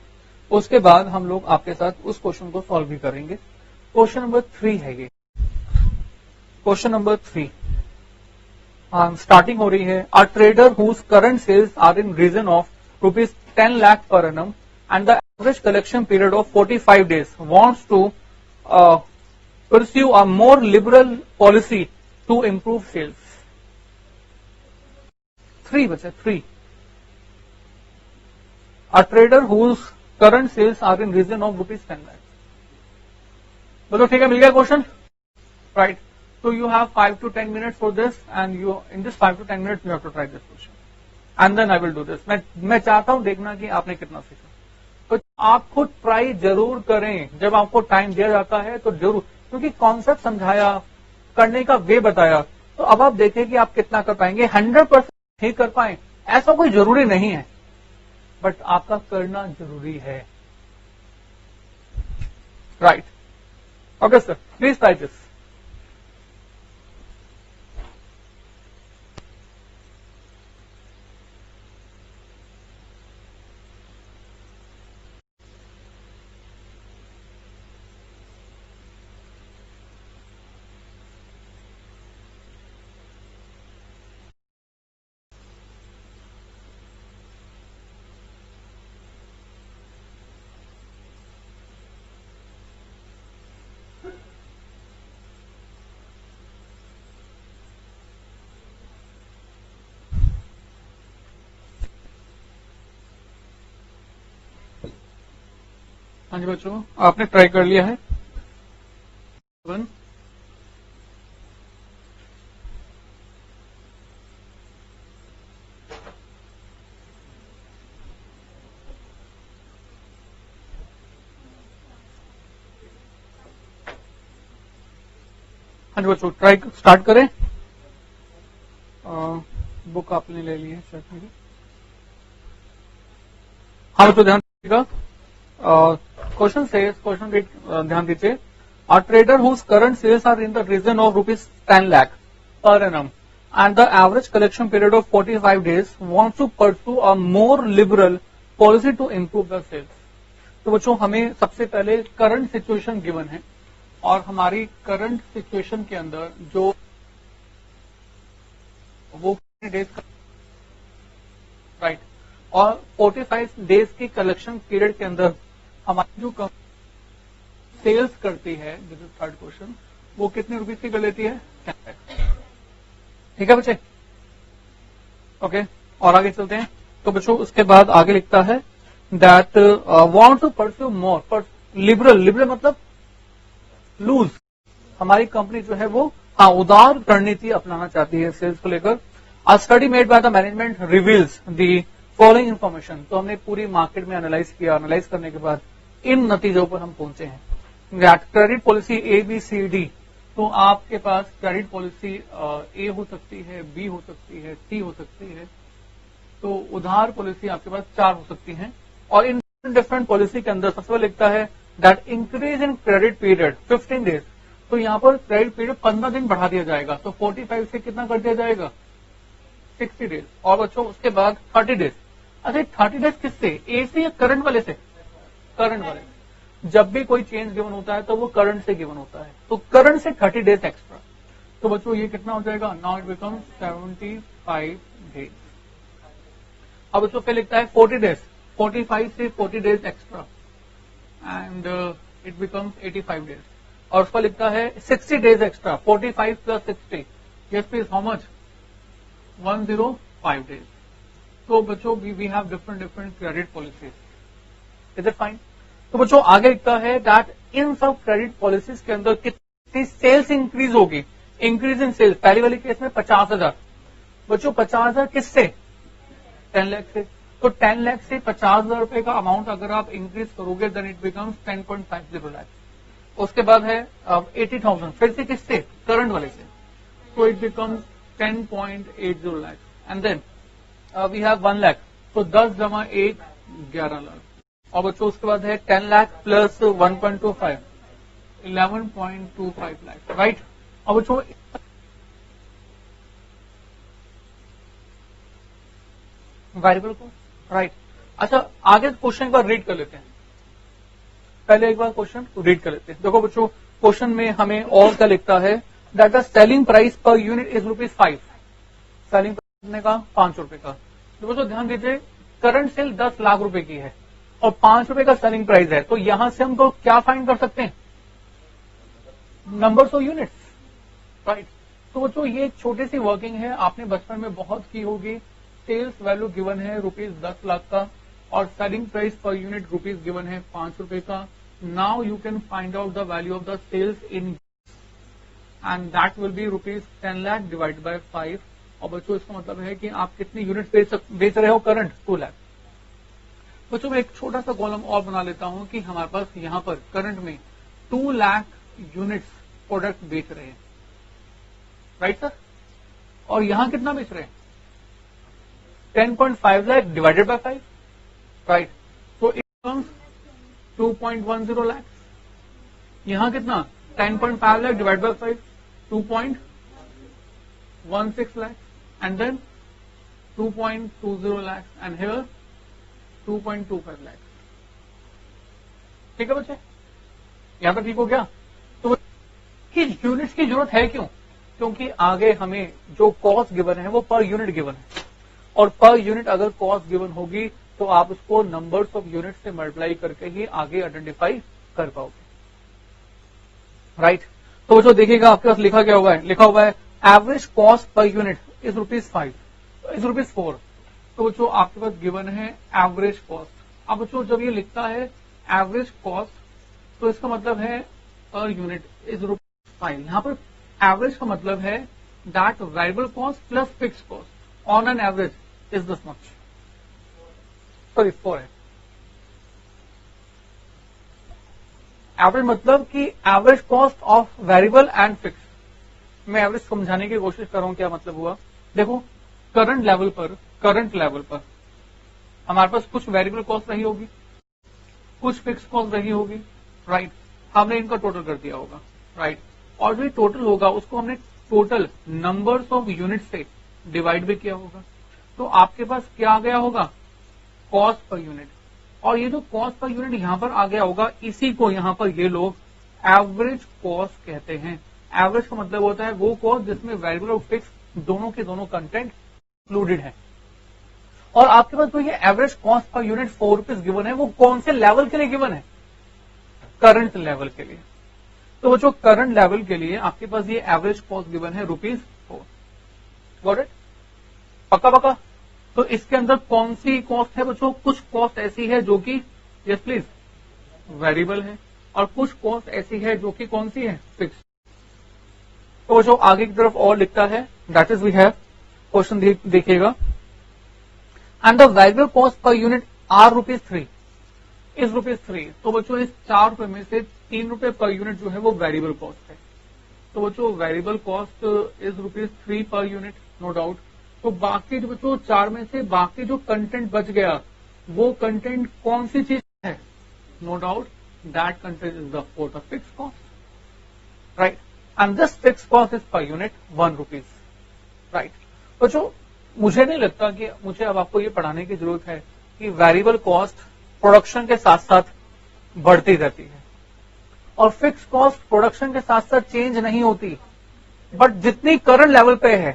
उसके बाद हम लोग आपके साथ उस क्वेश्चन को सॉल्व भी करेंगे। क्वेश्चन नंबर 3 है ये, क्वेश्चन नंबर 3 स्टार्टिंग हो रही है। A trader whose current sales are in region of ₹10 lakh per annum and the average collection period of 45 days wants to pursue a more liberal policy to improve sales। 3 बचे, 3। A trader whose current sales are in region of ₹10 lakh। बोलो ठीक है, मिल गया question, right. So you have 5 to 10 minutes for this and you in this 5 to 10 minutes you have to try this question and then I will do this। मैं चाहता हूं देखना कि आपने कितना सीखा, तो आप खुद ट्राई जरूर करें। जब आपको टाइम दिया जाता है तो जरूर, क्योंकि कॉन्सेप्ट समझाया, करने का वे बताया, तो अब आप देखें कि आप कितना कर पाएंगे। 100% ठीक कर पाए ऐसा कोई जरूरी नहीं है, बट आपका करना जरूरी है, right. Okay sir, please try this. हाँ जी बच्चों, आपने ट्राई कर लिया है। हाँ जी बच्चों, ट्राई स्टार्ट करें। बुक आपने ले ली है शायद मेरी। हाँ बच्चों ध्यान दीजिएगा, क्वेश्चन से क्वेश्चन ध्यान दीजिए। A trader whose current sales are in the region of ₹10 lakh per annum and the average collection period of 45 days wants to pursue a more liberal policy to improve the sales। तो बच्चों हमें सबसे पहले करंट सिचुएशन गिवन है और हमारी करंट सिचुएशन के अंदर जो वो डेज राइट, और 45 डेज की कलेक्शन पीरियड के अंदर हमारी जो सेल्स करती है, दिस इज थर्ड क्वेश्चन, वो कितने रुपीज की कर लेती है, 10 lakh। ठीक है बच्चे, ओके। और आगे चलते हैं। तो बच्चों उसके बाद आगे लिखता है दैट वांट टू परस्यू मोर पर लिबरल मतलब लूज। हमारी कंपनी जो है वो उदार रणनीति अपनाना चाहती है सेल्स को लेकर। अ study made by the management reveals the following information. तो हमने पूरी मार्केट में एनालाइज किया, एनालाइज करने के बाद इन नतीजों पर हम पहुंचे हैं। क्रेडिट पॉलिसी ABCD तो आपके पास क्रेडिट पॉलिसी ए हो सकती है, बी हो सकती है, सी हो सकती है। तो उधार पॉलिसी आपके पास 4 हो सकती हैं। और इन डिफरेंट पॉलिसी के अंदर सबसे पहले लिखता है that increase in credit period 15 days. तो यहाँ पर क्रेडिट पीरियड 15 दिन बढ़ा दिया जाएगा। तो 45 से कितना कर दिया जाएगा, 60 डेज। और बच्चों उसके बाद 30 डेज। अच्छा 30 डेज किससे, ए से या करंट वाले से, करंट वाले से। जब भी कोई चेंज गिवन होता है तो वो करंट से गिवन होता है, तो करंट से 30 डेज एक्स्ट्रा। तो बच्चों ये कितना हो जाएगा, नाउ इट बिकम्स 75 डेज। अब बच्चों फिर लिखता है 40 डेज, 45 से 40 days extra and it becomes 85 days. और उसका लिखता है 60 days extra, 45 plus 60, yes please how much, 105 days. तो बच्चों we have different credit policies, is it fine. तो बच्चों आगे लिखता है दैट इन सब क्रेडिट पॉलिसीज के अंदर कितनी सेल्स इंक्रीज होगी, इंक्रीज इन सेल्स। पहली वाली केस में 50,000, बच्चों 50,000 किससे, 10 लाख से। तो 10 लाख से 50,000 रुपए का अमाउंट अगर आप इंक्रीज करोगे देन इट बिकम्स 10.50 लाख। उसके बाद है 80,000, फिर से किससे, करंट वाले से। तो it becomes 10.80 lakh and then we have 1 lakh. तो 10 जमा 1 11 लाख। और बच्चों उसके बाद है 10 लाख प्लस 1.25 11.25 लाख, राइट। अब बच्चों वेरिएबल को, राइट। अच्छा आगे क्वेश्चन एक बार रीड कर लेते हैं, पहले एक बार क्वेश्चन रीड कर लेते हैं। देखो बच्चों क्वेश्चन में हमें और क्या लिखता है that the selling price per unit is ₹5। Selling price का 5 रुपए का। तो बच्चों ध्यान दीजिए करंट सेल 10 लाख रुपए की है और 5 रुपए का सेलिंग प्राइस है। तो यहां से हम लोग क्या फाइंड कर सकते हैं, नंबर्स ऑफ यूनिट्स, राइट। तो बच्चों ये एक छोटी सी वर्किंग है, आपने बचपन में बहुत की होगी। सेल्स वैल्यू गिवन है ₹10 लाख का और selling price per unit rupees given है 5 रुपए का। Now you can find out the value of the sales in and that will be ₹10 lakh divide by 5। और बच्चों इसका मतलब है कि आप कितनी यूनिट बेच रहे हो, करंट 2 लाख। बच्चों मैं एक छोटा सा कॉलम और बना लेता हूं कि हमारे पास यहां पर करंट में 2 लाख यूनिट्स प्रोडक्ट बेच रहे हैं, राइट सर। और यहां कितना बेच रहे हैं, 10.5 लाख डिवाइडेड बाय 5, राइट। तो इट कम्स 2.10 लाख। यहां कितना, 10.5 lakh divide by 5, 2.16 lakh and then 2.20 lakh and here 2.25 lakh. ठीक है बच्चे, यहां तक ठीक हो गया। तो कि यूनिट्स की जरूरत है क्यों, क्योंकि आगे हमें जो कॉस्ट गिवन है वो पर यूनिट गिवन है और पर यूनिट अगर कॉस्ट गिवन होगी तो आप उसको नंबर्स ऑफ यूनिट से मल्टीप्लाई करके ही आगे आइडेंटिफाई कर पाओगे, राइट। तो जो देखिएगा आपके पास लिखा क्या हुआ है, लिखा हुआ है average cost per unit is ₹5, is ₹4। तो जो आपके पास गिवन है एवरेज कॉस्ट। अब बच्चों जब ये लिखता है एवरेज कॉस्ट तो इसका मतलब है पर यूनिट इज ₹5। यहां पर एवरेज का मतलब है that variable cost plus fix cost on an average is this much, sorry 4 है। एवरेज मतलब कि average cost of variable and fix. मैं एवरेज समझाने की कोशिश कर रहा हूं क्या मतलब हुआ। देखो करंट लेवल पर हमारे पास कुछ वेरिएबल कॉस्ट रही होगी, कुछ फिक्स कॉस्ट रही होगी, राइट। हमने इनका टोटल कर दिया होगा, राइट। और जो टोटल होगा उसको हमने टोटल नंबर्स ऑफ यूनिट से डिवाइड भी किया होगा। तो आपके पास क्या आ गया होगा, कॉस्ट पर यूनिट। और ये जो कॉस्ट पर यूनिट यहां पर आ गया होगा इसी को यहां पर ये लोग एवरेज कॉस्ट कहते हैं। एवरेज का मतलब होता है वो कॉस्ट जिसमें वेरिएबल और फिक्स दोनों के दोनों कंटेंट इंक्लूडेड है। और आपके पास जो ये average cost per unit ₹4 given है वो कौन से लेवल के लिए गिवन है, करंट लेवल के लिए। तो जो करंट लेवल के लिए आपके पास ये एवरेज कॉस्ट गिवन है ₹4। गॉट इट, पक्का पक्का। तो इसके अंदर कौन सी कॉस्ट है बच्चों, कुछ कॉस्ट ऐसी है जो कि यस प्लीज वेरिएबल है और कुछ कॉस्ट ऐसी है जो कि कौन सी है, फिक्स। तो जो आगे की तरफ और लिखता है that is we have question देखिएगा and the variable cost per unit are ₹3 is ₹3। तो बच्चों इस 4 रुपए में से 3 रुपए पर यूनिट जो है वो वेरिएबल कॉस्ट है। तो बच्चों variable cost is ₹3 per unit, no doubt. तो बाकी जो बच्चों 4 में से बाकी जो कंटेंट बच गया वो कंटेंट कौन सी चीज है? No doubt that content is the for the fix cost, right, and this fix cost is per unit ₹1, right. बच्चों मुझे नहीं लगता कि मुझे अब आपको ये पढ़ाने की जरूरत है कि वेरिएबल कॉस्ट प्रोडक्शन के साथ साथ बढ़ती रहती है और फिक्स कॉस्ट प्रोडक्शन के साथ साथ चेंज नहीं होती, बट जितनी करंट लेवल पे है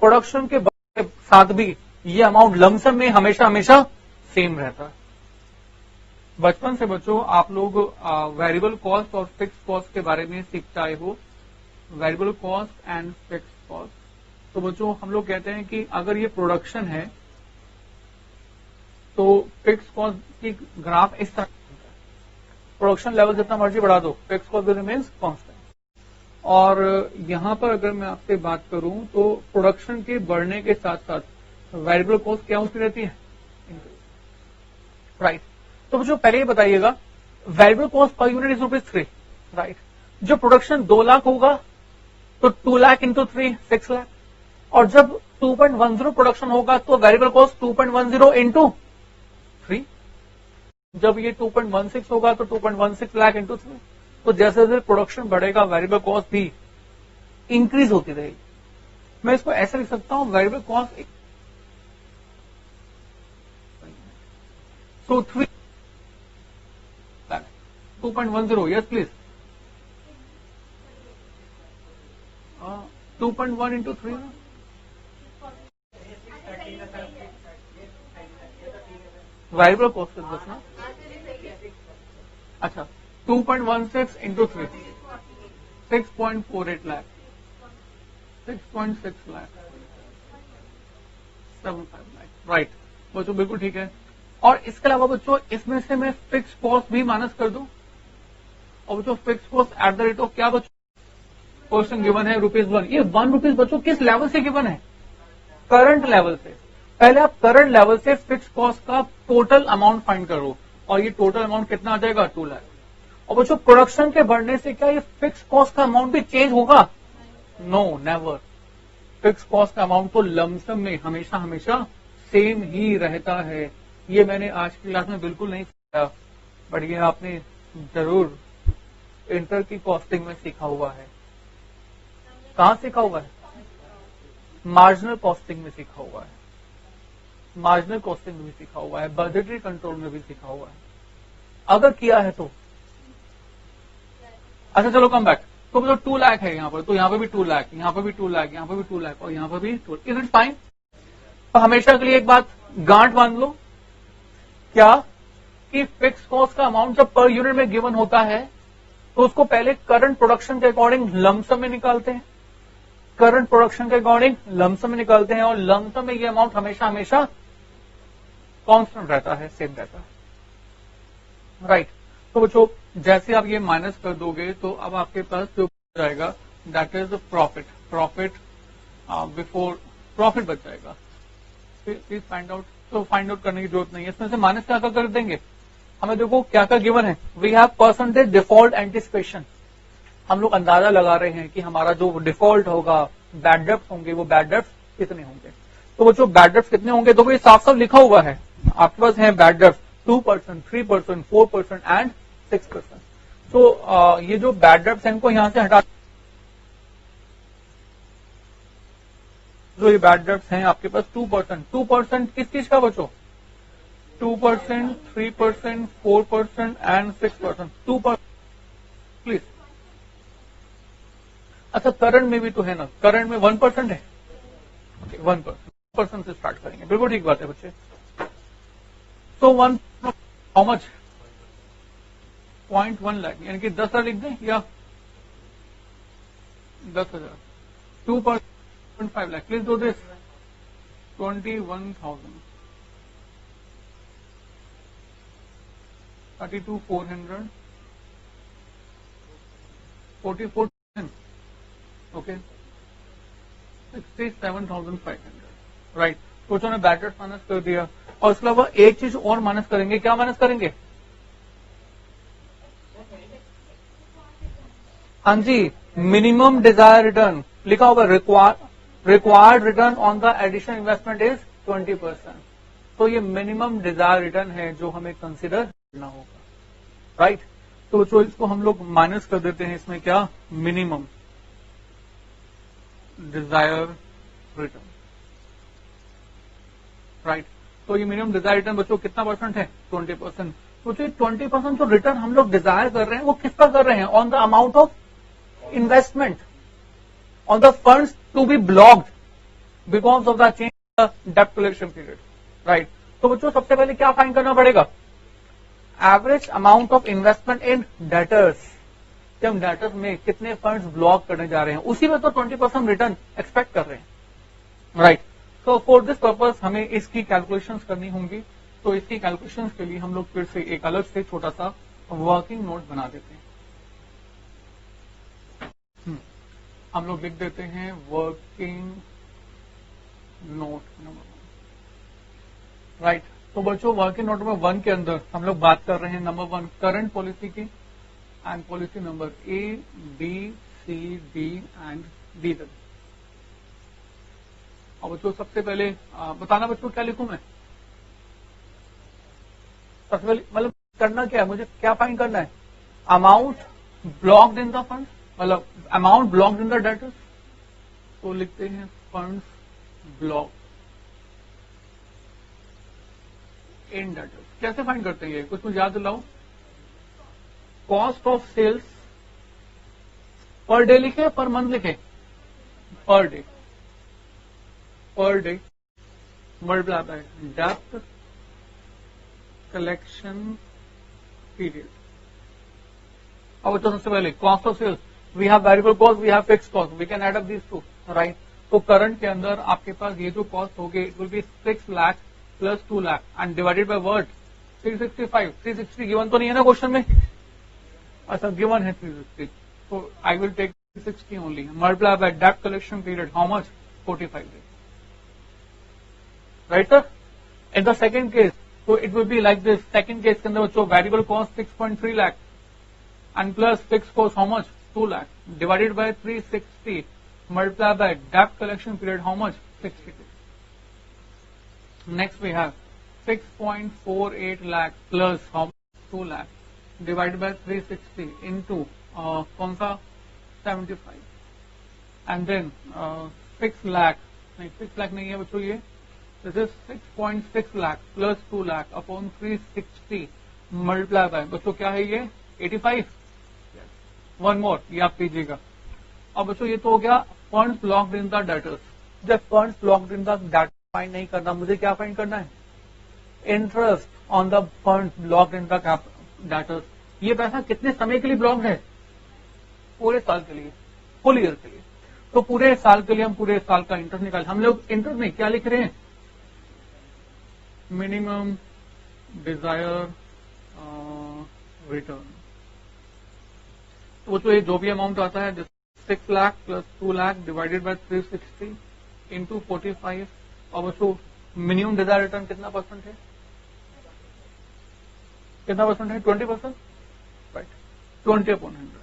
प्रोडक्शन के साथ भी ये अमाउंट लमसम में हमेशा हमेशा सेम रहता है। बचपन से बच्चों आप लोग वेरिएबल कॉस्ट और फिक्स कॉस्ट के बारे में सीखते आए हो, variable cost and fix cost. तो बच्चों हम लोग कहते हैं कि अगर ये प्रोडक्शन है तो फिक्स कॉस्ट की ग्राफ इस तरह, प्रोडक्शन लेवल जितना मर्जी बढ़ा दो फिक्स कॉस्ट रिमेन्स कांस्टेंट। और यहां पर अगर मैं आपसे बात करूं तो प्रोडक्शन के बढ़ने के साथ साथ वेरिएबल कॉस्ट क्या होती रहती है? राइट। तो बच्चों पहले ये बताइएगा variable cost per unit is ₹3, right. जब प्रोडक्शन 2 लाख होगा तो 2 लाख इंटू 3 6 लाख, और जब 2.10 प्रोडक्शन होगा तो वेरिएबल कॉस्ट 2.10 इंटू 3, जब ये 2.16 होगा तो 2.16 लाख इंटू 3। तो जैसे जैसे प्रोडक्शन बढ़ेगा वेरिएबल कॉस्ट भी इंक्रीज होती रहेगी। मैं इसको ऐसे लिख सकता हूं वेरिएबल कॉस्ट तो 3 2.10, yes please, 2.1 into 3 variable cost बस ना। अच्छा 2.16 इंटू 3 6.48 लाख, 6.6 लाख, 7.5 लाख, राइट। बच्चों बिल्कुल ठीक है। और इसके अलावा बच्चों इसमें से मैं फिक्स कॉस्ट भी माइनस कर दूं, और बच्चों fix cost at the rate of क्या बच्चों क्वेश्चन गिवन है ₹1। ये ₹1 बच्चों किस लेवल से गिवन है? करंट लेवल से। पहले आप करंट लेवल से फिक्स कॉस्ट का टोटल अमाउंट फाइंड करो, और ये टोटल अमाउंट कितना आ जाएगा? 2 लाख। और बच्चों प्रोडक्शन के बढ़ने से क्या ये फिक्स कॉस्ट का अमाउंट भी चेंज होगा? No, never. फिक्स कॉस्ट का अमाउंट तो लमसम में हमेशा हमेशा सेम ही रहता है। ये मैंने आज की क्लास में बिल्कुल नहीं सीखा, बट ये आपने जरूर इंटर की कॉस्टिंग में सीखा हुआ है। कहां सीखा हुआ है? मार्जिनल कॉस्टिंग में सीखा हुआ है, मार्जिनल कॉस्टिंग में भी सीखा हुआ है, बजटरी कंट्रोल में भी सीखा हुआ है, अगर किया है तो। अच्छा चलो कम बैक। तो मतलब 2 लाख है यहाँ पर, तो यहाँ पर भी 2 लाख, यहाँ पर भी 2 लाख, यहाँ पर भी 2 लाख, और यहाँ पर भी 2 लाख। Is it fine? तो हमेशा के लिए एक बात गांठ बांध लो, क्या कि फिक्स कॉस्ट का अमाउंट जब पर यूनिट में गिवन होता है तो उसको पहले करंट प्रोडक्शन के अकॉर्डिंग लमसम में निकालते हैं, करंट प्रोडक्शन के अकॉर्डिंग लमसम में निकालते हैं, और लमसम में ये अमाउंट हमेशा हमेशा कांस्टेंट रहता है, सेम रहता है, राइट। तो बच्चों जैसे आप ये माइनस कर दोगे तो अब आपके पास जो बच जाएगा that is profit, profit before profit बच जाएगा। Please find out. तो फाइंड आउट करने की जरूरत नहीं है, इसमें से माइनस क्या कर देंगे? हमें देखो क्या क्या गिवन है। We have percentage default anticipation, हम लोग अंदाजा लगा रहे हैं कि हमारा जो डिफॉल्ट होगा, बैड डेब्ट्स होंगे, वो बैड डेब्ट्स कितने होंगे। तो बच्चों बैड डेब्ट्स कितने होंगे? तो ये साफ साफ लिखा हुआ है आपके पास है बैड डेब्ट्स 2%, 3%, 4% एंड 6%। तो ये जो बैड डेब्ट्स हैं इनको यहां से हटा, जो ये बैड डेब्ट्स हैं आपके पास 2%, 2% किस चीज का बच्चों? 2%, 3%, 4% एंड 6%, 2% प्लीज। अच्छा करंट में भी तो है ना, करंट में 1% है, 1% से स्टार्ट करेंगे, बिल्कुल ठीक बात है बच्चे। तो 1 हाउ मच? 0.1 लाख, यानी कि 10,000 लिख दें या 10,000, 2.5 lakh, please do this 21,000, 32,400, 44,000, okay 67,500, right. कुछ ने बैटर्स माइनस कर दिया, और इसके अलावा एक चीज और माइनस करेंगे, क्या माइनस करेंगे? हाँ जी, मिनिमम डिजायर रिटर्न लिखा होगा, required return on the additional investment is 20%। तो ये मिनिमम डिजायर रिटर्न है जो हमें कंसिडर करना होगा, राइट। तो जो इसको हम लोग माइनस कर देते हैं, इसमें क्या, मिनिमम डिजायर रिटर्न, राइट। तो ये मिनिमम डिजायर रिटर्न बच्चों कितना परसेंट है, 20%। तो जो 20% जो रिटर्न हम लोग डिजायर कर रहे हैं वो किस पर कर रहे हैं, on the amount of investment, on the funds to be blocked because of the change डेब्ट कलेक्शन पीरियड, राइट। तो बच्चों सबसे पहले क्या फाइंड करना पड़ेगा, average amount of investment in debtors, कि हम डेटर्स में कितने फंड्स ब्लॉक करने जा रहे हैं, उसी में तो 20% रिटर्न एक्सपेक्ट कर रहे हैं, राइट। तो फॉर दिस पर्पस हमें इसकी कैलकुलेशंस करनी होंगी। तो इसकी कैलकुलेशंस के लिए हम लोग फिर से एक अलग से छोटा सा वर्किंग नोट बना देते हैं। हम लोग लिख देते हैं वर्किंग नोट नंबर 1, राइट। तो बच्चों वर्किंग नोट नंबर 1 के अंदर हम लोग बात कर रहे हैं नंबर 1 करंट पॉलिसी की, and policy number A, B, C, D and D तक। अब बच्चों सबसे पहले बताना बच्चों क्या लिखूं मैं, सबसे पहले मतलब करना क्या है, मुझे क्या फाइंड करना है, amount blocked in the fund, मतलब amount blocked in the debtors. तो लिखते हैं फंड्स ब्लॉक इन डेटर्स। कैसे फाइंड करते हैं ये, कुछ मुझे याद दिलाओ, cost of sales per day लिखे, पर मंथ लिखे, per day, per day multiply by डेब्ट कलेक्शन पीरियड। अब तो सबसे पहले cost of sales, we have variable cost, we have fixed cost, we can add up these to, right. तो करंट के अंदर आपके पास ये जो कॉस्ट होगी it will B 6 lakh plus 2 lakh and divided by what, 365। 360 given तो नहीं है ना क्वेश्चन में, अच्छा गिवन है 360, तो I will take 360 only, multiply by डेब्ट collection period, how much, 45 days, right sir. In the second case तो it will be like this, second case के अंदर बच्चों variable cost 6.3 lakh and plus fixed cost how much, 2 lakh divided by 360 multiply by डेब्ट collection period, how much, 60 days। Next we have 6.48 lakh plus how much, 2 lakh divide by 360 into कौन सा 75 एंड देन 6 लाख, नहीं 6 लाख नहीं है बच्चों, ये this is 6.6 lakh plus 2 lakh upon 360 multiply bye बच्चों क्या है ये 85। वन मोर, ये आप कीजिएगा। अब बच्चों ये तो हो गया funds blocked in the debtors. जब funds blocked in the debtors find नहीं करना, मुझे क्या फाइंड करना है, interest on the funds blocked in the debtors. ये पैसा कितने समय के लिए ब्लॉक्ड है, पूरे साल के लिए, फुल ईयर के लिए। तो पूरे साल के लिए हम पूरे साल का इंटरेस्ट निकाल, हम लोग इंटरेस्ट में क्या लिख रहे हैं, मिनिमम डिजायर रिटर्न। तो ये जो भी अमाउंट आता है 6 lakh plus 2 lakh divided by 360 into 45। और उसको मिनिमम डिजायर रिटर्न कितना परसेंट है, कितना परसेंट है, 20%, राइट, 20/100।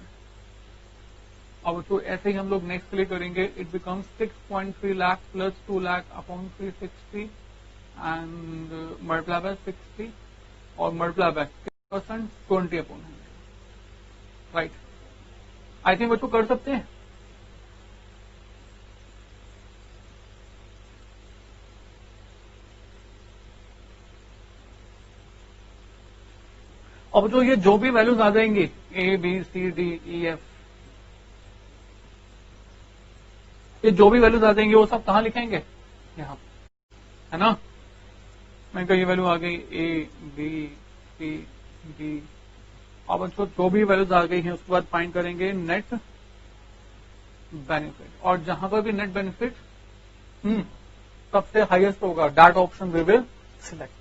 अब उसको ऐसे ही हम लोग नेक्स्ट के लिए करेंगे, it becomes 6.3 lakh plus 2 lakh upon 360 and multiply by 60 और multiply by 20/100, right. I think बच्चों कर सकते हैं। अब जो ये जो भी वैल्यूज आ जाएंगे A, B, C, D, E, F, ये जो भी वैल्यूज आ जाएंगे वो सब कहां लिखेंगे, यहाँ, है ना। मैं कहा ये वैल्यू आ गई A, B, C, D। अब बच्चों जो भी वैल्यूज आ गई हैं उसके बाद फाइंड करेंगे नेट बेनिफिट, और जहां पर भी नेट बेनिफिट सबसे हाईएस्ट होगा that option we will select,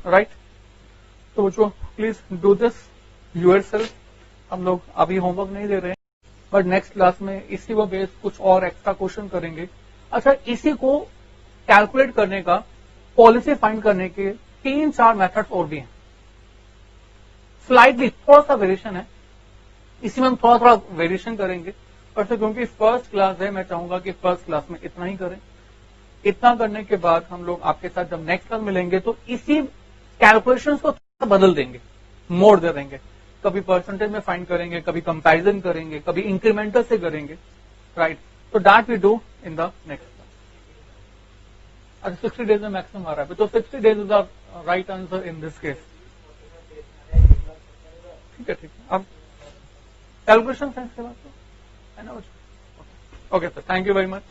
right. तो बच्चों प्लीज डू दिस योरसेल्फ। हम लोग अभी होमवर्क नहीं दे रहे हैं, बट नेक्स्ट क्लास में इसी को बेस कुछ और एक्स्ट्रा क्वेश्चन करेंगे। अच्छा, इसी को कैलकुलेट करने का, पॉलिसी फाइंड करने के 3-4 मेथड्स और भी हैं, स्लाइटली थोड़ा सा वेरिएशन है, इसी में हम थोड़ा थोड़ा वेरिएशन करेंगे, पर से क्योंकि फर्स्ट क्लास है मैं चाहूंगा कि फर्स्ट क्लास में इतना ही करें। इतना करने के बाद हम लोग आपके साथ जब नेक्स्ट क्लास मिलेंगे तो इसी कैलकुलेशंस को थोड़ा बदल देंगे, मोड़ दे देंगे। कभी परसेंटेज में फाइंड करेंगे, कभी कंपैरिजन करेंगे, कभी इंक्रीमेंटल से करेंगे, राइट। तो that we do in the next class. अच्छा 60 डेज में मैक्सिमम आ रहा है, तो 60 days is the right answer in this case. ठीक है, ठीक है। अब कैलकुलेशन साइंस के बाद तो है ना। Okay sir, thank you very much.